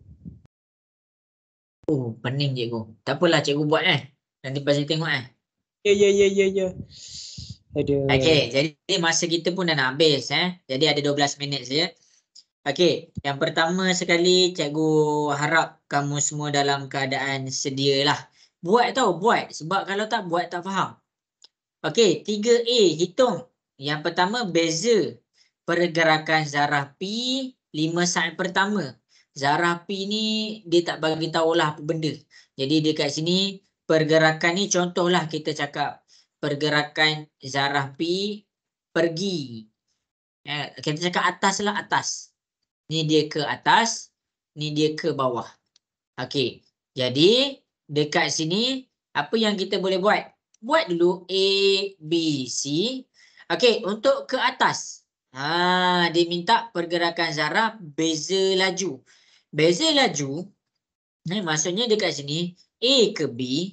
Oh, pening cikgu. Tak apalah cikgu buat Nanti pasal tengok Ya. Aduh. Okey, jadi masa kita pun dah nak habis Jadi ada 12 minit saja. Okey, yang pertama sekali cikgu harap kamu semua dalam keadaan sedialah. Buat sebab kalau tak buat tak faham. Okey, 3A hitung. Yang pertama beza pergerakan zarah P 5 saat pertama. Zarah P ni dia tak bagi tahulah apa benda. Jadi dekat sini pergerakan ni contohlah kita cakap pergerakan zarah P pergi. Kita cakap atas lah atas. Ni dia ke atas, ni dia ke bawah. Okey. Jadi dekat sini apa yang kita boleh buat? Buat dulu A, B, C. Okey, untuk ke atas. Dia minta pergerakan zarah beza laju. Beza laju maksudnya dekat sini A ke B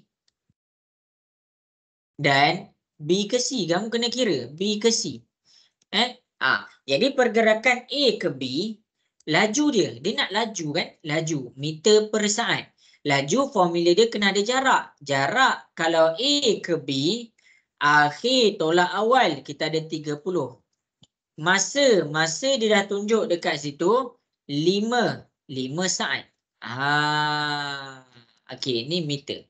dan B ke C. Kamu kena kira B ke C. Jadi pergerakan A ke B, laju dia nak laju kan? Laju meter per saat. Laju formula dia kena ada jarak. Jarak kalau A ke B, akhir tolak awal kita ada 30. Masa dia dah tunjuk dekat situ 5 saat. Okey, ni meter.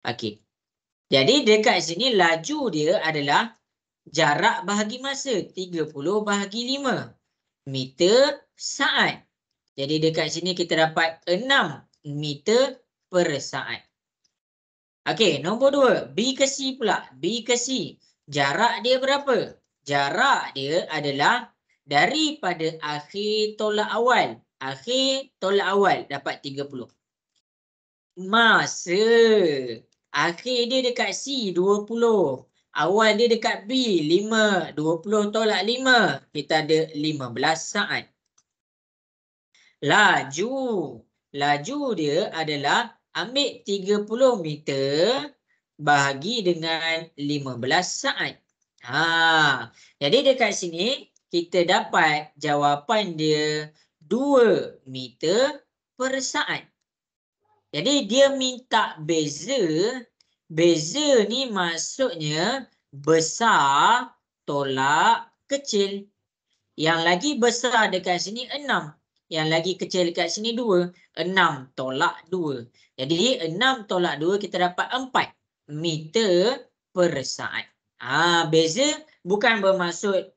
Okey. Jadi dekat sini laju dia adalah jarak bahagi masa 30 bahagi 5 meter saat. Jadi dekat sini kita dapat 6 meter per saat. Okey, nombor 2, B ke C pula. B ke C. Jarak dia berapa? Jarak dia adalah daripada akhir tolak awal. Akhir tolak awal dapat 30. Masa Akhir dia dekat C 20. Awal dia dekat B 5. 20 tolak 5. Kita ada 15 saat. Laju. Laju dia adalah ambil 30 meter bahagi dengan 15 saat. Jadi dekat sini kita dapat jawapan dia 2 meter per saat. Jadi dia minta beza. Beza ni maksudnya besar tolak kecil. Yang lagi besar dekat sini 6. Yang lagi kecil dekat sini 2. 6 tolak 2. Jadi 6 tolak 2 kita dapat 4 meter per saat. Beza bukan bermaksud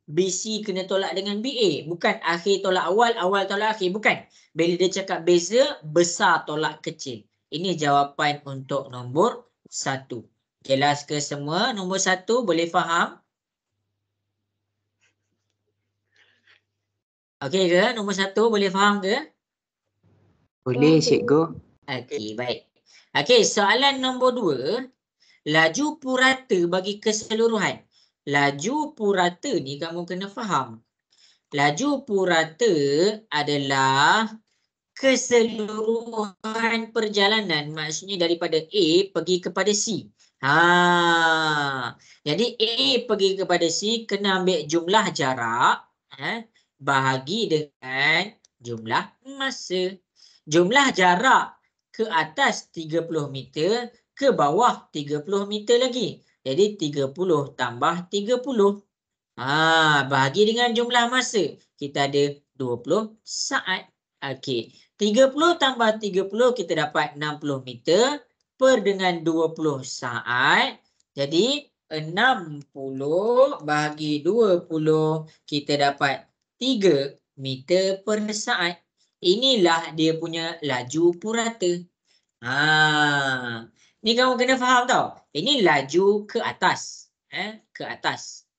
BC kena tolak dengan BA. Bukan akhir tolak awal, awal tolak akhir. Bukan. Bila dia cakap beza, besar tolak kecil. Ini jawapan untuk nombor 1. Jelas ke semua? Nombor 1 boleh faham? Okey ke? Nombor 1 boleh faham ke? Boleh cikgu. Okey, baik. Okey, soalan nombor 2. Laju purata bagi keseluruhan. Laju purata ni kamu kena faham. Laju purata adalah keseluruhan perjalanan. Maksudnya daripada A pergi kepada C. Jadi A pergi kepada C kena ambil jumlah jarak bahagi dengan jumlah masa. Jumlah jarak ke atas 30 meter, ke bawah 30 meter lagi. Jadi 30 tambah 30. Bahagi dengan jumlah masa. Kita ada 20 saat. Okey. 30 tambah 30 kita dapat 60 meter per dengan 20 saat. Jadi 60 bahagi 20 kita dapat 3 meter per saat. Inilah dia punya laju purata. Ni kamu kena faham tau. Ini laju ke atas. Ke atas.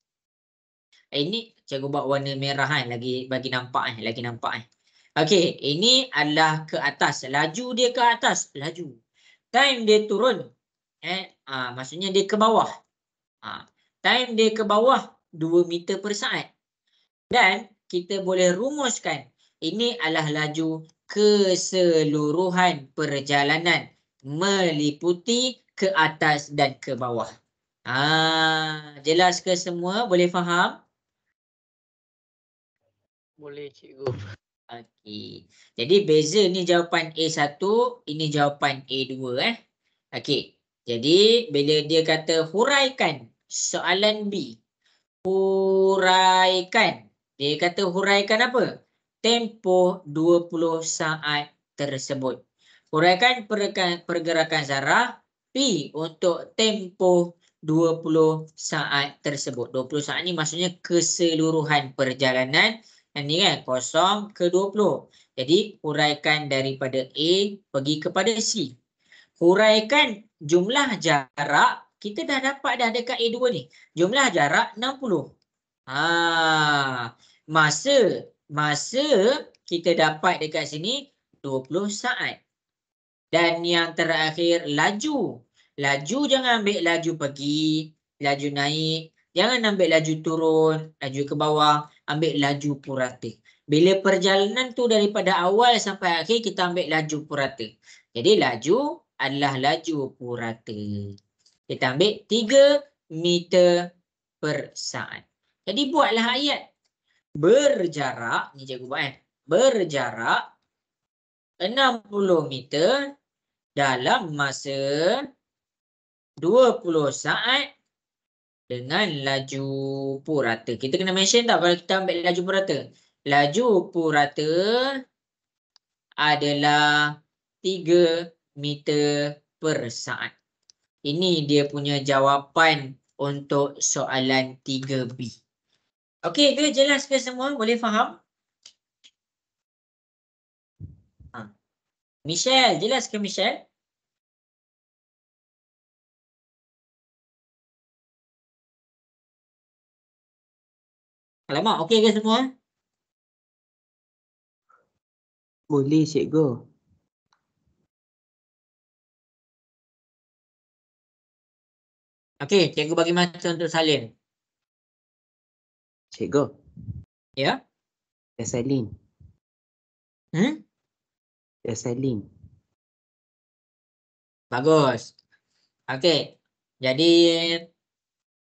Ini cikgu buat warna merah lagi bagi nampak lagi nampak. Okey, ini adalah ke atas. Laju dia ke atas, laju. Time dia turun. Maksudnya dia ke bawah. Time dia ke bawah 2 meter per saat. Dan kita boleh rumuskan ini adalah laju keseluruhan perjalanan meliputi ke atas dan ke bawah. Jelas ke semua? Boleh faham? Boleh cikgu. Okey. Jadi beza ni jawapan A1, ini jawapan A2 Okey. Jadi bila dia kata huraikan soalan B. Huraikan. Dia kata huraikan apa? Tempoh 20 saat tersebut. Huraikan pergerakan zarah P untuk tempoh 20 saat tersebut. 20 saat ni maksudnya keseluruhan perjalanan. Ini kan 0 ke 20. Jadi huraikan daripada A pergi kepada C. Huraikan jumlah jarak. Kita dah dapat dah dekat A2 ni. Jumlah jarak 60. Masa kita dapat dekat sini 20 saat. Dan yang terakhir laju. Laju jangan ambil laju pergi, laju naik. Jangan ambil laju turun, laju ke bawah. Ambil laju purata. Bila perjalanan tu daripada awal sampai akhir kita ambil laju purata. Jadi laju adalah laju purata. Kita ambil 3 meter per saat. Jadi buatlah ayat. Berjarak, ni cikgu buat berjarak 60 meter dalam masa 20 saat dengan laju purata. Kita kena mention tak kalau kita ambil laju purata. Laju purata adalah 3 meter per saat. Ini dia punya jawapan untuk soalan 3B. Okey ke? Jelas ke semua? Boleh faham? Michelle, jelas ke Michelle? Alamak, okey ke semua? Boleh cikgu. Okey, cikgu bagi masa untuk salin. Cikgu. Ya? Dah salin. Hmm? Dah salin. Bagus. Okey. Jadi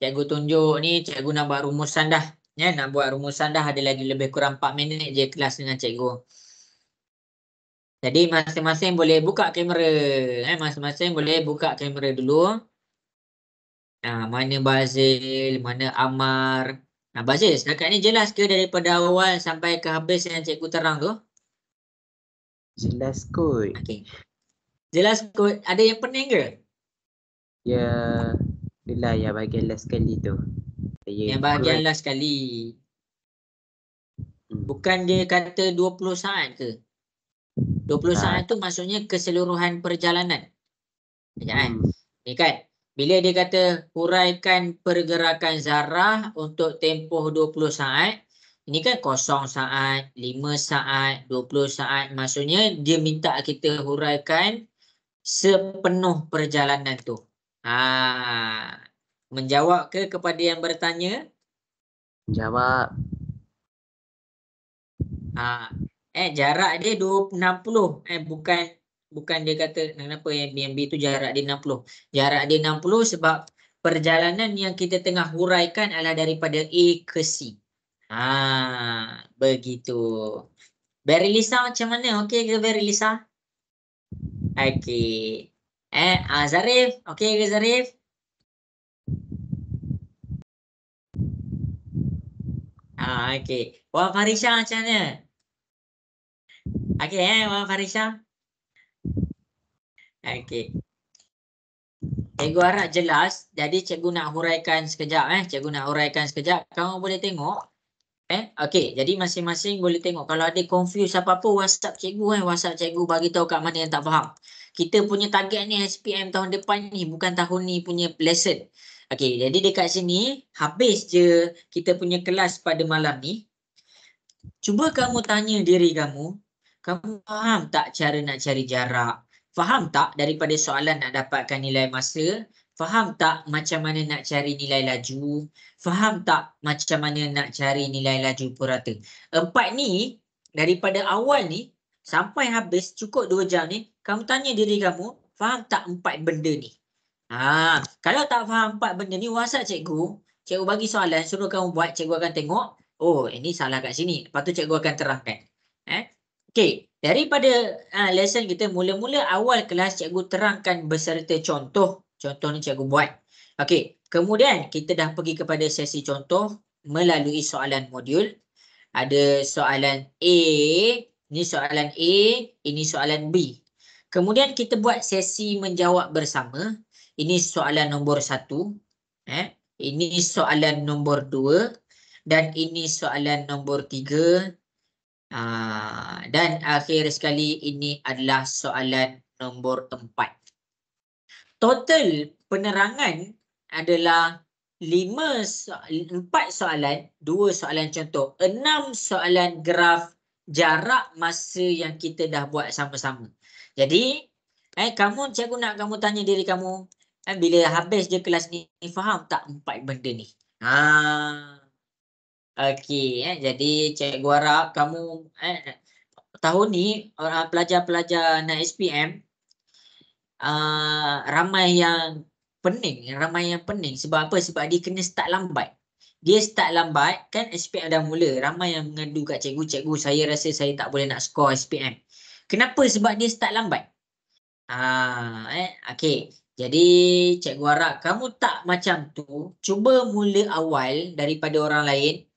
cikgu tunjuk ni, cikgu nak buat rumusan dah. Ya, nak buat rumusan dah, ada lagi lebih kurang 4 minit je kelas dengan cikgu. Jadi masing-masing boleh buka kamera. Masing-masing boleh buka kamera dulu. Mana Bazil, mana Amar. Bazil, setakat ni jelas ke daripada awal sampai ke habis yang cikgu terang tu? Jelas kot. Okey. Jelas kot. Ada yang pening ke? Ya, itulah yang bahagian last sekali tu. Yang bahagian last sekali. Bukan dia kata 20 saat ke? 20 saat tu maksudnya keseluruhan perjalanan. Sekejap Ni kan, bila dia kata huraikan pergerakan zarah untuk tempoh 20 saat, ini kan 0 saat, 5 saat, 20 saat. Maksudnya dia minta kita huraikan sepenuh perjalanan tu. Menjawab ke kepada yang bertanya? Jawab. Jarak dia 60. Bukan dia kata kenapa yang B tu jarak dia 60. Jarak dia 60 sebab perjalanan yang kita tengah huraikan adalah daripada A ke C. Begitu. Berry Lisa macam mana? Okey ke Berry Lisa? Okey. Zarif, okey ke Zarif? Okey. Wah Farisha macam mana? Okey Wah Farisha. Okey. Cikgu harap jelas. Jadi cikgu nak huraikan sekejap. Cikgu nak huraikan sekejap. Kamu boleh tengok. Okey. Jadi masing-masing boleh tengok. Kalau ada confuse apa-apa, WhatsApp cikgu. WhatsApp cikgu bagi tahu kat mana yang tak faham. Kita punya target ni SPM tahun depan ni. Bukan tahun ni punya lesson. Okey. Jadi dekat sini. Habis je kita punya kelas pada malam ni. Cuba kamu tanya diri kamu. Kamu faham tak cara nak cari jarak? Faham tak daripada soalan nak dapatkan nilai masa? Faham tak macam mana nak cari nilai laju? Faham tak macam mana nak cari nilai laju purata? 4 ni, daripada awal ni, sampai habis cukup 2 jam ni, kamu tanya diri kamu, faham tak 4 benda ni? Kalau tak faham 4 benda ni, WhatsApp cikgu. Cikgu bagi soalan, suruh kamu buat, cikgu akan tengok. Oh, ini salah kat sini. Lepas tu cikgu akan terangkan. Okey, daripada lesson kita mula-mula awal kelas cikgu terangkan beserta contoh. Contoh ni cikgu buat. Okey, kemudian kita dah pergi kepada sesi contoh melalui soalan modul. Ada soalan A, ni soalan A, ini soalan B. Kemudian kita buat sesi menjawab bersama. Ini soalan nombor 1. Ini soalan nombor 2. Dan ini soalan nombor 3. Dan akhir sekali ini adalah soalan nombor 4. Total penerangan adalah 4 soalan, 2 soalan contoh, 6 soalan graf jarak masa yang kita dah buat sama-sama. Jadi, cikgu nak kamu tanya diri kamu, bila habis je kelas ni, faham tak 4 benda ni? Okey, jadi cikgu harap kamu tahun ni pelajar-pelajar nak SPM ramai yang pening. Sebab apa? Sebab dia kena start lambat. Dia start lambat kan SPM dah mula. Ramai yang mengadu kat cikgu, cikgu saya rasa saya tak boleh nak skor SPM. Kenapa? Sebab dia start lambat. Okey. Jadi cikgu harap kamu tak macam tu. Cuba mula awal daripada orang lain.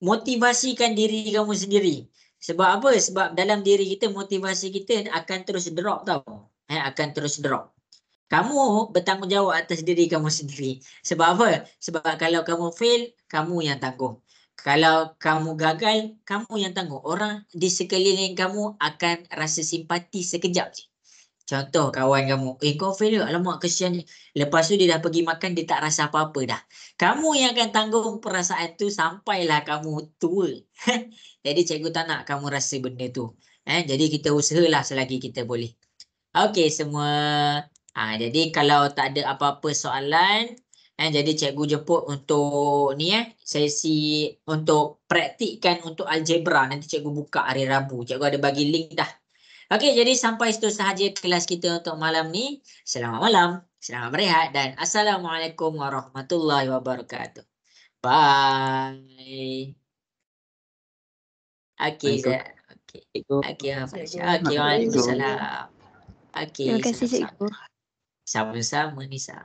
Motivasikan diri kamu sendiri. Sebab apa? Sebab dalam diri kita motivasi kita akan terus drop tau. Akan terus drop. Kamu bertanggungjawab atas diri kamu sendiri. Sebab apa? Sebab kalau kamu fail, kamu yang tanggung. Kalau kamu gagal, kamu yang tanggung. Orang di sekeliling kamu akan rasa simpati sekejap je. Contoh kawan kamu, kau fail ke? Alamak kesian ni. Lepas tu dia dah pergi makan, dia tak rasa apa-apa dah. Kamu yang akan tanggung perasaan tu sampailah kamu tua. Jadi cikgu tak nak kamu rasa benda tu. Jadi kita usahalah selagi kita boleh. Okey semua. Jadi kalau tak ada apa-apa soalan, Jadi cikgu jemput untuk ni sesi untuk praktikkan untuk algebra. Nanti cikgu buka hari Rabu. Cikgu ada bagi link dah. Okey, jadi sampai situ sahaja kelas kita untuk malam ni. Selamat malam, selamat berehat dan Assalamualaikum warahmatullahi wabarakatuh. Bye. Okey, okey. Cikgu. Okey, Waalaikumsalam. Okey, Terima kasih sama-sama. cikgu. Sama-sama Nisa.